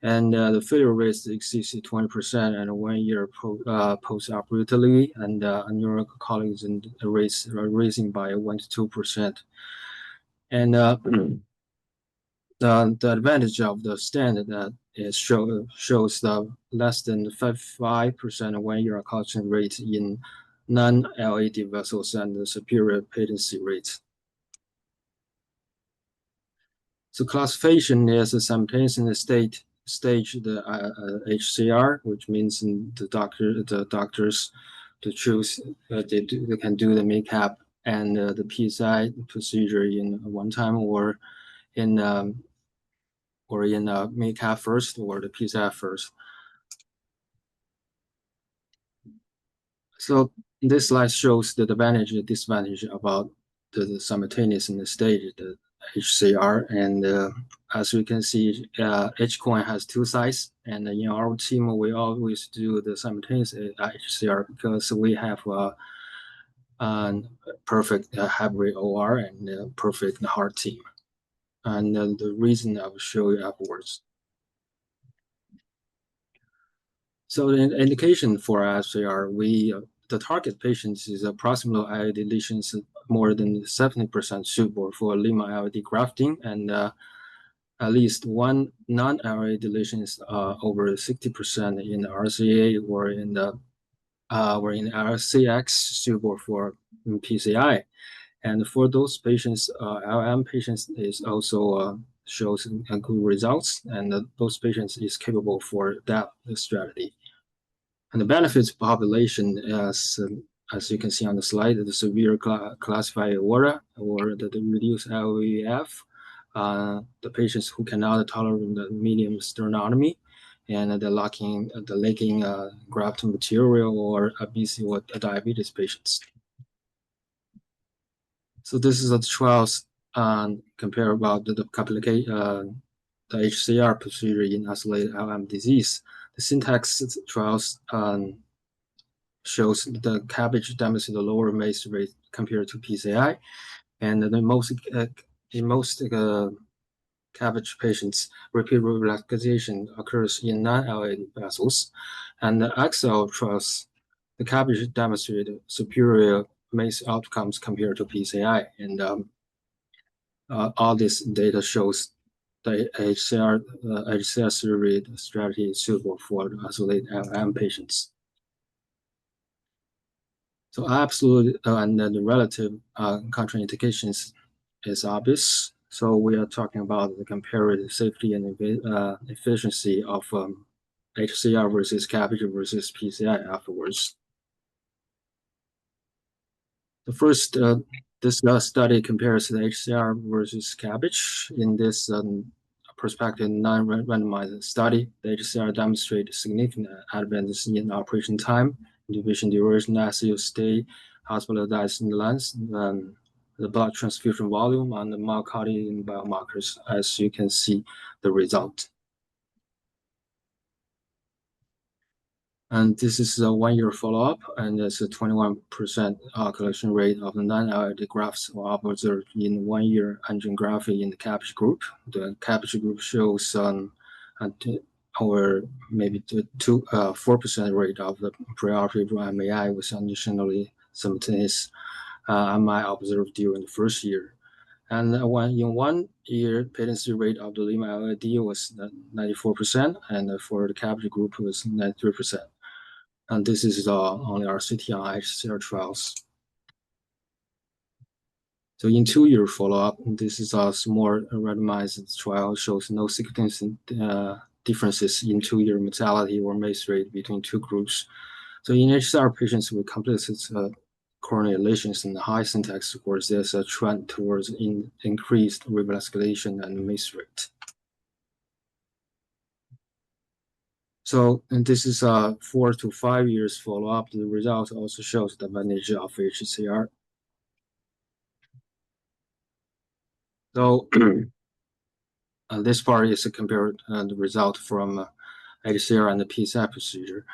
And the failure rate exceeds 20% and 1 year post-operatively, and neural colleagues and rates are raising by 1 to 2%. And the advantage of the standard that is shows the less than 5% 1 year occlusion rate in non-LAD vessels and the superior patency rates. So classification is a simultaneous in the stage the HCR, which means the doctors to choose they can do the makeup and the PSI procedure in one time, or in makeup first or the PSI first. So this slide shows the advantage and disadvantage about the simultaneous in the stage, the HCR, and as we can see, each coin has two sides. And in our team, we always do the simultaneous HCR because we have a perfect hybrid OR and perfect heart team. And the reason I will show you afterwards. So the indication for HCR, the target patients is approximately IAD lesions more than 70% suitable for lima-LAD grafting, and at least one non-LA deletion is over 60% in the RCA or in the RCX suitable for PCI. And for those patients, LM patients is also shows good results, and those patients is capable for that strategy. And the benefits population, as you can see on the slide, the severe classified aorta or the reduced LVEF, the patients who cannot tolerate the medium sternotomy, and the lacking graft material or obesity or diabetes patients. So this is the trials compare about the HCR procedure in isolated LM disease. The syntax trials shows the CABG demonstrates a lower MACE rate compared to PCI, and in most CABG patients, repeat revascularization occurs in non-LA vessels, and the XL trials, the CABG demonstrated superior MACE outcomes compared to PCI, and all this data shows the HCR survey strategy is suitable for isolated LM patients. So absolute and then the relative contraindications is obvious. So we are talking about the comparative safety and efficiency of HCR versus CABG versus PCI afterwards. The first, this study compares the HCR versus CABG. In this prospective non-randomized study, the HCR demonstrated significant advances in operation time, intubation duration, ICU stay, hospitalized length, the blood transfusion volume, and the myocardial biomarkers, as you can see the result. And this is a 1-year follow-up, and there's a 21% collection rate of the non-LAD grafts were observed in 1 year angiography in the CABG group. The CABG group shows or maybe 4% rate of the preoperative MAI with additionally simultaneous MI observed during the first year. And in 1 year, patency rate of the lima-LAD was 94%, and for the CABG group was 93%. And this is only our CTI HCR trials. So in 2-year follow-up, this is a small randomized trial, shows no significant differences in 2-year mortality or MACE rate between two groups. So in HCR patients with complex coronary lesions and high syntax scores, there's a trend towards increased revascularization and MACE rate. So, and this is 4 to 5 years follow-up. The result also shows the advantage of HCR. So this part is to compare the result from HCR and the PCI procedure.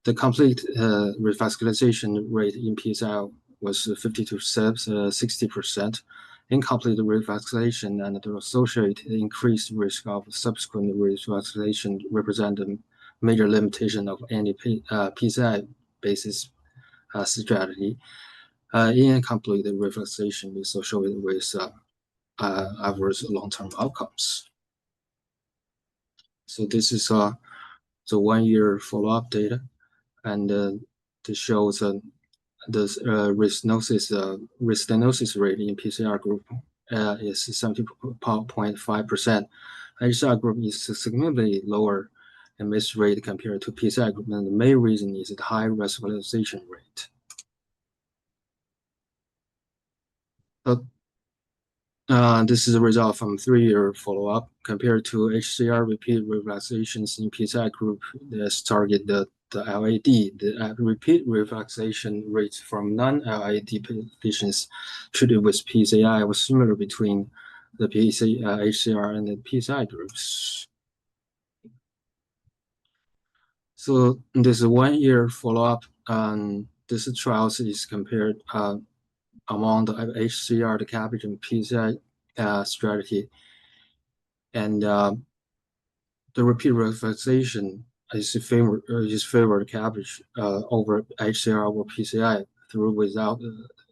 The complete revascularization rate in PCI was 50 to 60%. Incomplete revascularization and the associated increased risk of subsequent revascularization represent a major limitation of any PCI basis strategy. Incomplete revascularization is associated with adverse long-term outcomes. So this is the 1-year follow-up data, and this shows the restenosis rate in PCR group is 70.5%. HCR group is significantly lower in MACE rate compared to PCI group, and the main reason is the high revascularization rate. This is a result from 3-year follow-up. Compared to HCR repeat revascularizations in PCI group that target the LAD, the repeat revascularization rates from non-LAD patients treated with PCI was similar between the HCR and the PCI groups. So this 1-year follow-up, this trial is compared among the HCR, the CABG, and PCI strategy, and the repeat revascularization is favored CABG over HCR or PCI through without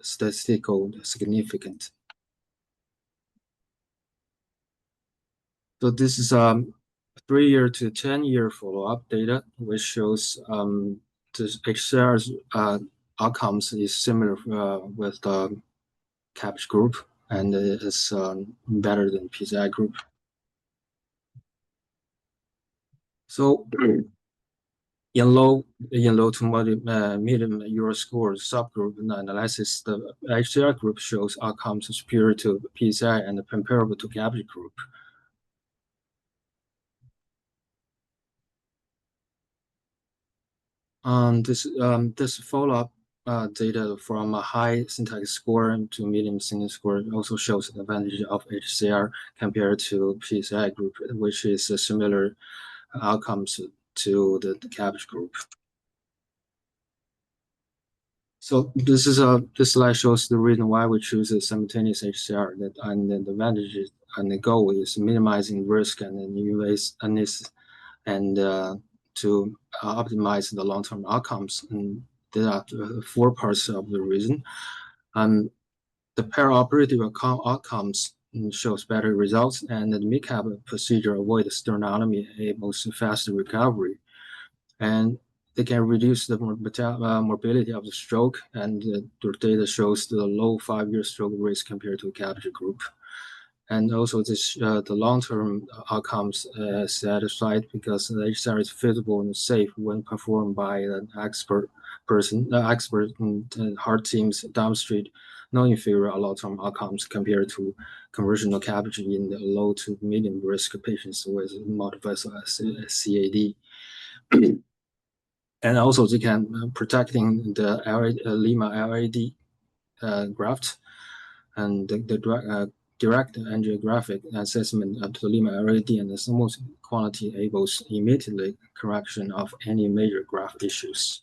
statistical significance. So this is 3-year to 10-year follow-up data, which shows the HCR's outcomes is similar with the CABG group, and is better than PCI group. So in low to medium Euro score subgroup analysis, the HCR group shows outcomes superior to PCI and comparable to CABG group. This follow-up data from a high syntax score to medium syntax score also shows the advantage of HCR compared to PCI group, which is a similar outcomes to the CABG group. So this slide shows the reason why we choose a simultaneous HCR. And the advantage and the goal is minimizing risk and invasiveness, and to optimize the long-term outcomes. And there are 4 parts of the reason. And the perioperative outcomes shows better results, and the MICAP procedure avoids sternotomy, enables faster recovery, and they can reduce the morbidity of the stroke, and the data shows the low 5-year stroke risk compared to CABG group. And also this the long-term outcomes satisfied because the HCR is feasible and safe when performed by an expert in heart teams demonstrate no inferior long-term outcomes compared to conventional CABG in the low to medium risk patients with multivessel CAD. And also they can protecting the Lima LAD graft, and the direct angiographic assessment of the Lima LAD and the smooth quality enables immediately correction of any major graft issues.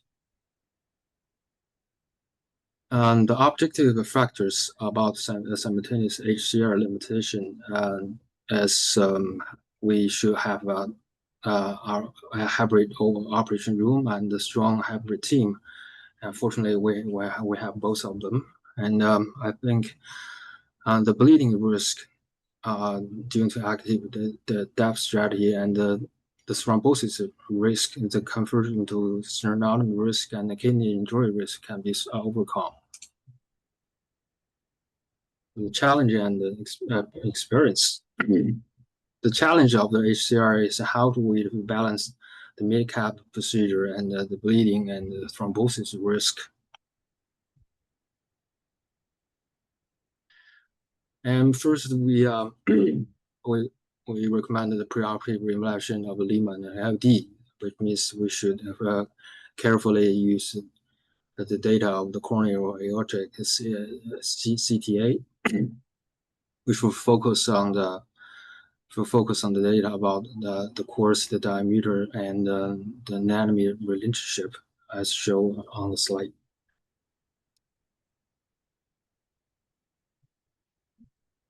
And the objective factors about simultaneous HCR limitation as we should have a hybrid operation room and a strong hybrid team. Unfortunately, we have both of them, and I think the bleeding risk due to active the depth strategy and the thrombosis risk, the conversion to sternotomy risk and the kidney injury risk can be overcome. The challenge and the experience. The challenge of the HCR is how do we balance the MICAP procedure and the bleeding and the thrombosis risk. And first, we recommend the preoperative remodeling of the Lima and LD, which means we should carefully use the data of the coronary or aortic CTA, which will focus on the data about the course, the diameter, and the nanometer relationship, as shown on the slide.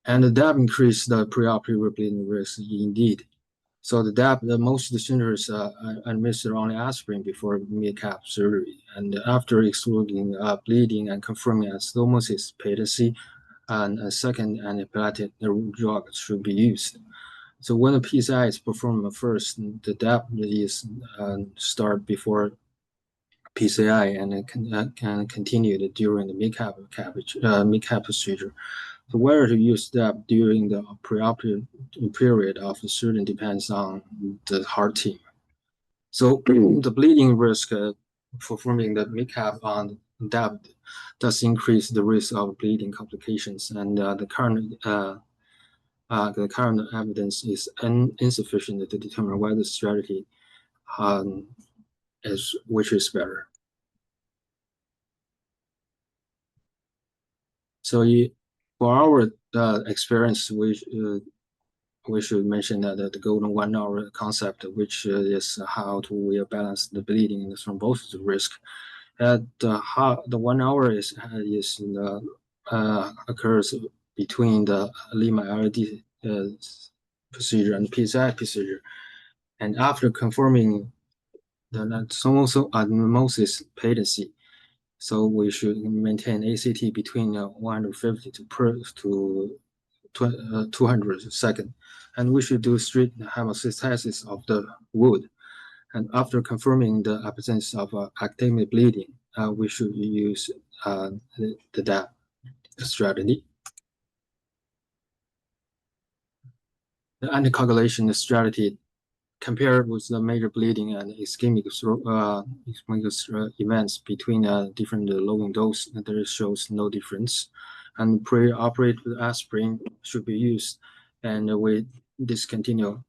And the DAB increased the preoperative bleeding risk indeed. So the DAB, most centers administer only aspirin before MICAP surgery, and after excluding bleeding and confirming anastomosis patency, and a second antiepileptic drug should be used. So when the PCI is performed first, the DAP is start before PCI, and it can continue during the MICAP procedure. So whether to use DAP during the preoperative period of the surgery depends on the heart team. So the bleeding risk performing the MICAP on DAP does increase the risk of bleeding complications, and the current evidence is insufficient to determine whether the strategy which is better. So for our experience, we should mention that the golden 1 hour concept, which is how do we balance the bleeding and the thrombosis risk. The 1 hour occurs between the Lima LAD procedure and PCI procedure, and after confirming the anastomosis patency, So we should maintain ACT between 150 to 200 seconds. And we should do strict hemostasis of the wound. And after confirming the absence of actinic bleeding, we should use the DAP strategy. The anticoagulation strategy compared with the major bleeding and ischemic events between different loading dose, there shows no difference. And pre-operative aspirin should be used, and we discontinue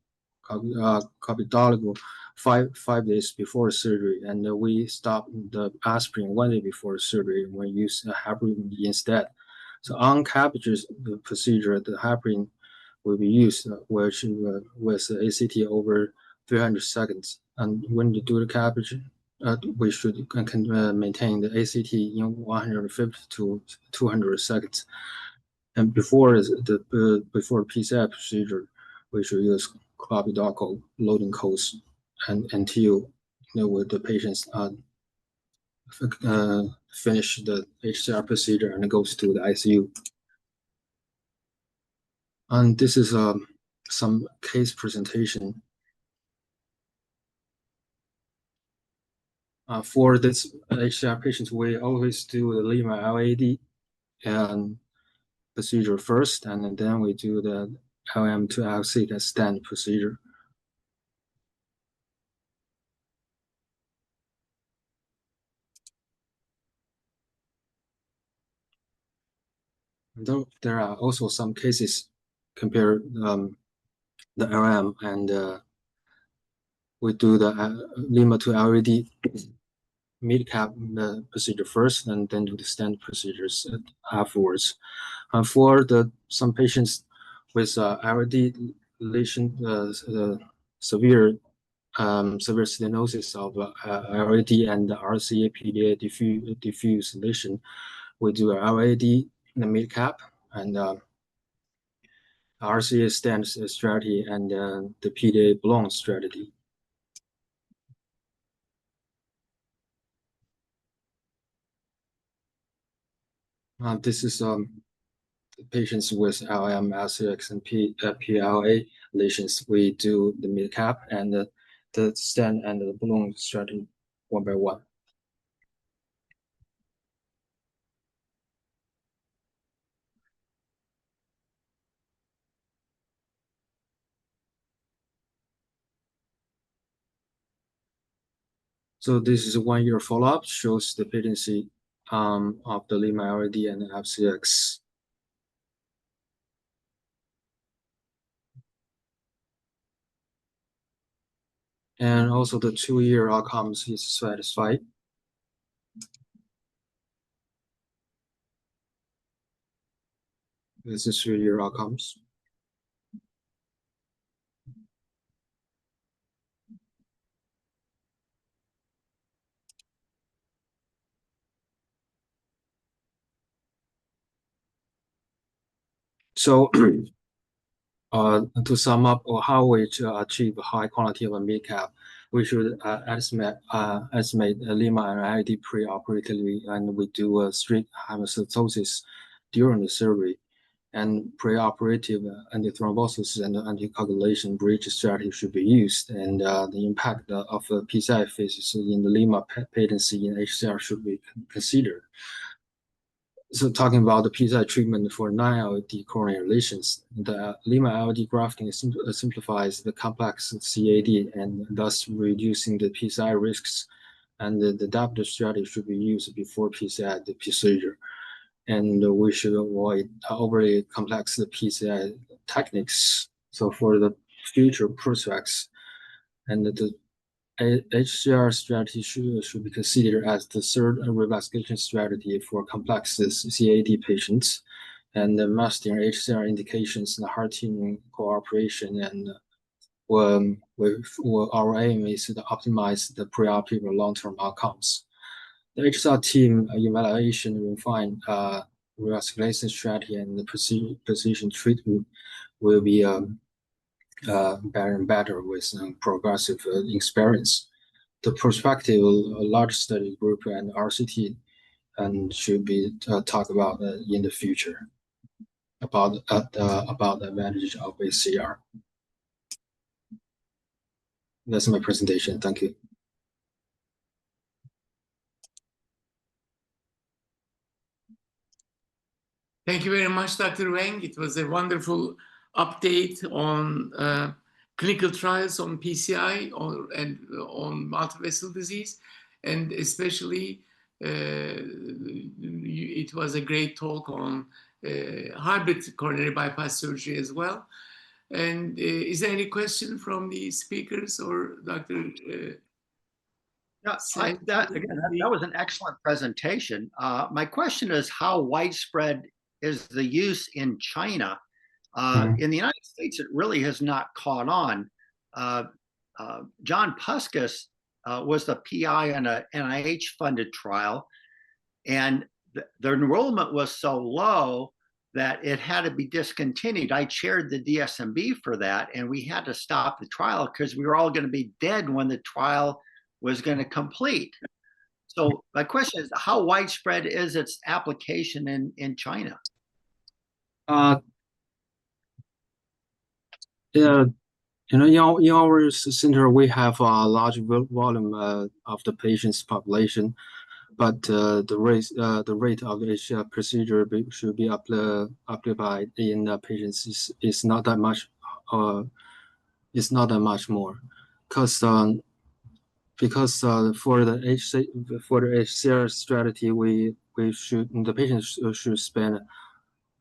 carbidopa 5 days before surgery, and we stop the aspirin 1 day before surgery when use heparin instead. So on CABG procedure, the heparin will be used with ACT over 300 seconds. And when you do the CABG, we should maintain the ACT in 150 to 200 seconds. And before PCI procedure, we should use carbidopa loading course and until the patients finish the HCR procedure and goes to the ICU. And this is some case presentation. For this HCR patients, we always do the Lima LAD and procedure first, and then we do the LM to L6 stand procedure. Though there are also some cases compare the LM and we do the Lima to LAD mid-cap procedure first, and then do the stand procedures afterwards. And for some patients with LAD lesion, severe stenosis of LAD and RCA PDA diffuse lesion, we do LAD in the mid-cap and RCA stand strategy and the PDA blown strategy. This is patients with LM, LCX, and PLA lesions. We do the mid-cap and the stand and the balloon strategy one by one. So this is a 1-year follow-up, shows the patency of the Lima LAD and FCX. And also the 2-year outcomes is satisfied. This is 3-year outcomes. So to sum up, or how we achieve high quality of a mid-cap, we should estimate Lima and LAD pre-operatively, and we do a strict hemostasis during the surgery, and pre-operative antithrombosis and anticoagulation bridge strategy should be used, and the impact of PCI phases in the Lima patency in HCR should be considered. So talking about the PCI treatment for non-LAD coronary lesions, the Lima LAD grafting simplifies the complex CAD and thus reducing the PCI risks, and the adaptive strategy should be used before PCI the procedure. And we should avoid overly complex PCI techniques. So for the future prospects, and the HCR strategy should be considered as the third revascularization strategy for complex CAD patients, and mastering HCR indications and heart team cooperation. And our aim is to optimize the pre-operative long-term outcomes. The HCR team evaluation refine revascularization strategy and the precision treatment will be better and better with progressive experience. The prospective large study group and RCT and should be talked about in the future about the advantage of ACR. That's my presentation. Thank you. Thank you very much, Dr. Wang. It was a wonderful update on clinical trials on PCI and on multivessel disease, and especially it was a great talk on hybrid coronary bypass surgery as well. And is there any question from the speakers or Dr. Yeah, that was an excellent presentation. My question is, how widespread is the use in China? In the United States, it really has not caught on. John Puskas was the PI in a NIH-funded trial, and the enrollment was so low that it had to be discontinued. I chaired the DSMB for that, and we had to stop the trial because we were all going to be dead when the trial was going to complete. So my question is, how widespread is its application in China? Yeah, in our center, we have a large volume of the patient's population, but the rate of each procedure should be applied in the patients is not that much. It's not that much more, because for the HCR strategy, the patients should spend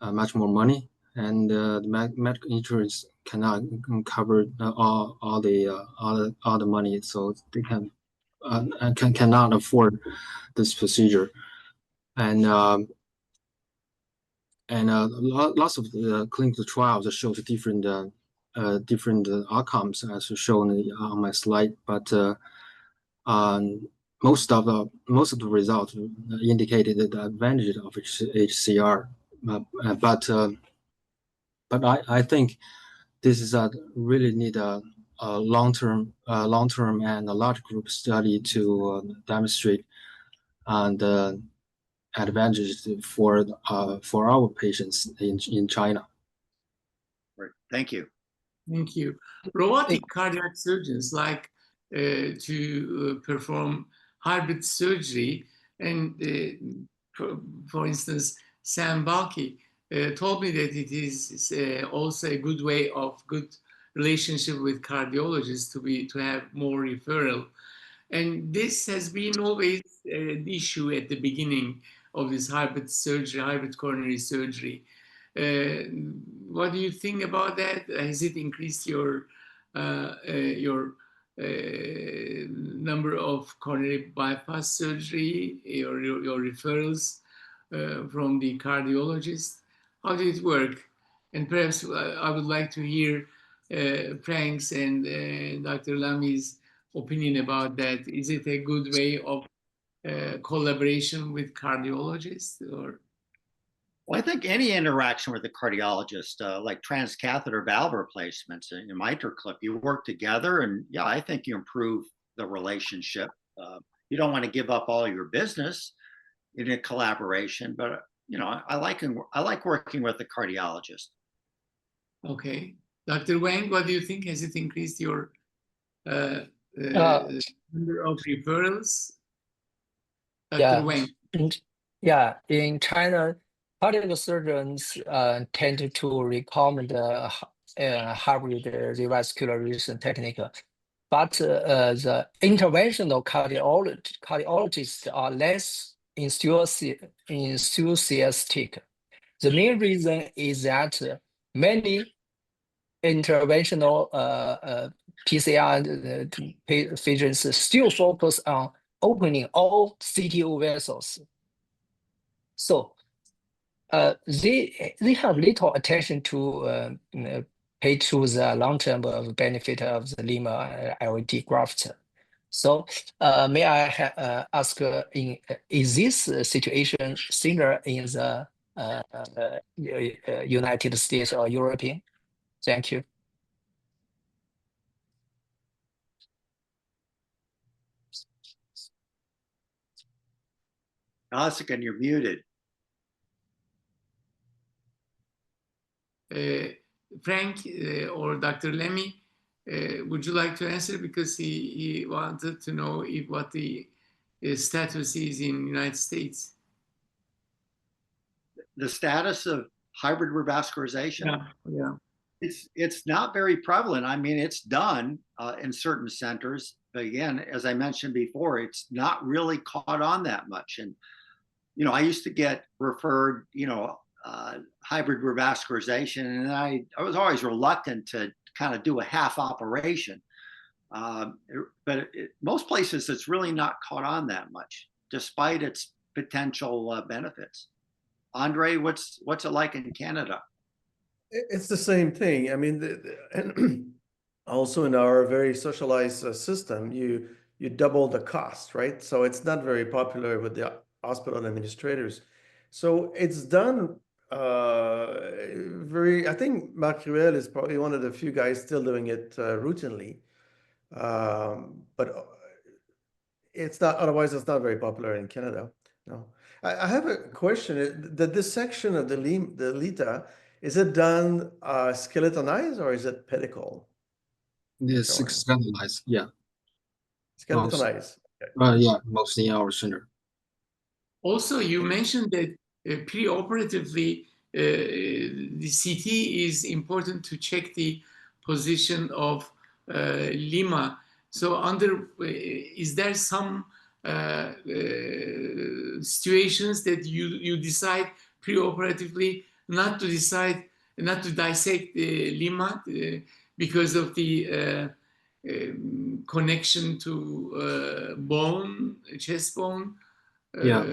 much more money, and the medical insurance cannot cover all the money, so they cannot afford this procedure, and lots of clinical trials show different outcomes as shown on my slide, but most of the results indicated the advantage of HCR, but I think this is really need a long-term and a large group study to demonstrate the advantages for our patients in China. Right. Thank you. Thank you. Robotic cardiac surgeons like to perform hybrid surgery, and for instance, Sam Balky told me that it is also a good way of good relationship with cardiologists to have more referral. And this has been always an issue at the beginning of this hybrid surgery, hybrid coronary surgery. What do you think about that? Has it increased your number of coronary bypass surgery, your referrals from the cardiologist? How did it work? And perhaps I would like to hear Frank's and Dr. Lami's opinion about that. Is it a good way of collaboration with cardiologists, or? Well, I think any interaction with a cardiologist, like transcatheter valve replacements in MitraClip, you work together, and yeah, I think you improve the relationship. You don't want to give up all your business in a collaboration, but I like working with a cardiologist. Okay, Dr. Wang, what do you think? Has it increased your number of referrals? Dr. Wang. In China, cardiac surgeons tend to recommend hybrid revascularization technique, but the interventional cardiologists are less enthusiastic. The main reason is that many interventional PCI patients still focus on opening all CTO vessels. So they have little attention to pay to the long-term benefit of the Lima LVT graft. So may I ask, is this situation similar in the United States or European? Thank you. Osigan, you're muted. Frank or Dr. Lemmy, would you like to answer? Because he wanted to know what the status is in the United States. The status of hybrid revascularization? Yeah. It's not very prevalent. I mean, it's done in certain centers. But again, as I mentioned before, it's not really caught on that much. And, you know, I used to get referred, hybrid revascularization, and I was always reluctant to kind of do a half operation. But most places, it's really not caught on that much, despite its potential benefits. Andre, what's it like in Canada? It's the same thing. I mean, also in our very socialized system, you double the cost, right? So it's not very popular with the hospital administrators. So it's done I think Marc Ruel is probably one of the few guys still doing it routinely. But it's not, otherwise it's not very popular in Canada. No. I have a question. The dissection of the lita, is it done skeletonized or is it pedicle? Yes, skeletonized. Yeah. Skeletonized. Okay. Yeah, mostly in our center. Also, you mentioned that preoperatively, the CT is important to check the position of lima. So, is there some situations that you decide preoperatively not to dissect the lima because of the connection to bone, chest bone? Yeah.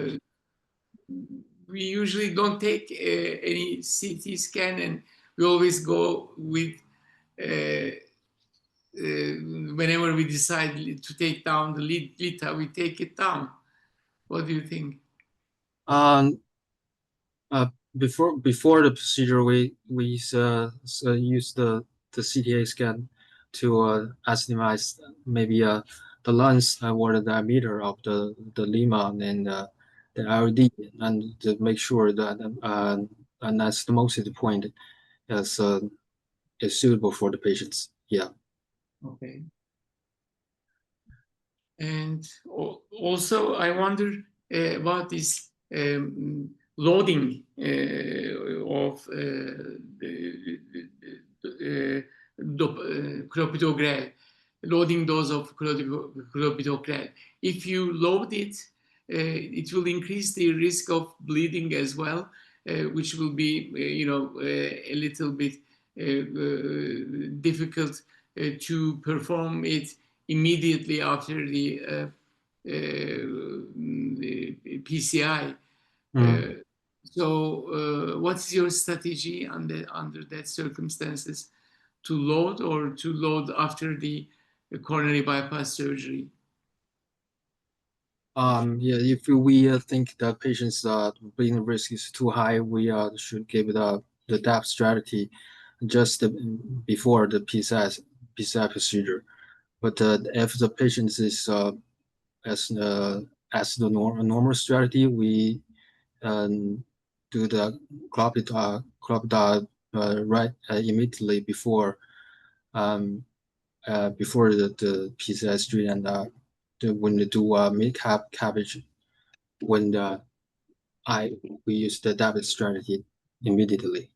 We usually don't take any CT scan, and we always go with whenever we decide to take down the lita, we take it down. What do you think? Before the procedure, we use the CTA scan to estimate maybe the length or the diameter of the lima and the LD, and to make sure that and that's the most point is suitable for the patients. Yeah. Okay. And also, I wonder about this loading of clopidogrel, loading dose of clopidogrel. If you load it, it will increase the risk of bleeding as well, which will be, a little bit difficult to perform it immediately after the PCI. So, what's your strategy under that circumstances, to load or to load after the coronary bypass surgery? Yeah, if we think the patient's bleeding risk is too high, we should give the DAP strategy just before the PCI procedure. But if the patient is as the normal strategy, we do the clopidogrel right immediately before the PCI surgery, and when they do mid-cap cabbage, when we use the DAP strategy immediately.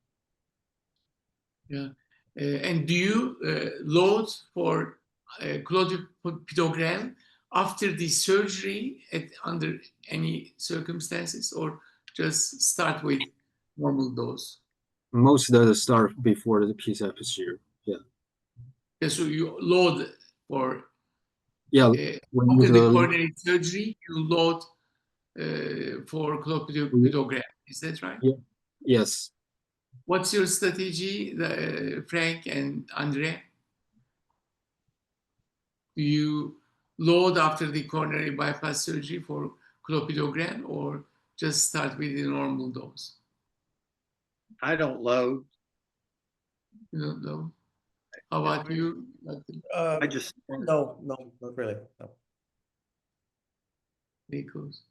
Yeah. And do you load for clopidogrel after the surgery under any circumstances, or just start with normal dose? Most of the start before the PCI procedure. Yeah. Yeah, so you load for when after the coronary surgery, you load for clopidogrel. Is that right? Yeah. Yes. What's your strategy, Frank and Andre? Do you load after the coronary bypass surgery for clopidogrel, or just start with the normal dose? I don't load. You don't know. How about you? I just no, not really. No. Because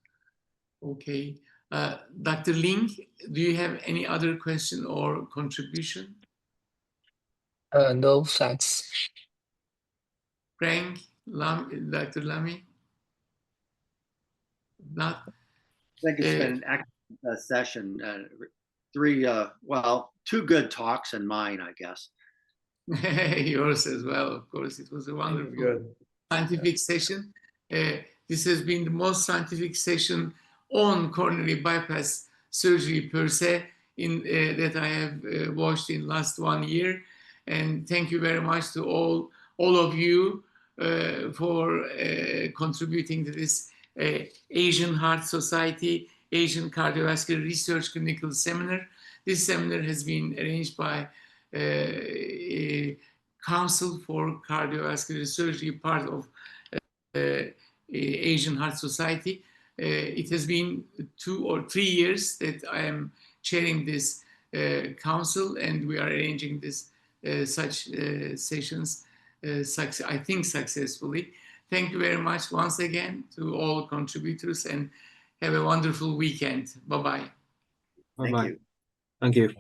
Okay. Dr. Ling, do you have any other question or contribution? No, thanks. Frank, Dr. Lamy? Not? I think it's been an excellent session. Two good talks and mine, I guess. Yours as well, of course. It was a wonderful Good. scientific session. This has been the most scientific session on coronary bypass surgery per se that I have watched in last 1 year. And thank you very much to all of you for contributing to this Asian Heart Society, Asian Cardiovascular Research Clinical Seminar. This seminar has been arranged by a Council for Cardiovascular Surgery, part of Asian Heart Society. It has been 2 or 3 years that I am chairing this council, and we are arranging this such sessions, I think successfully. Thank you very much once again to all contributors, and have a wonderful weekend. Bye-bye. Thank Bye-bye. you. Thank you.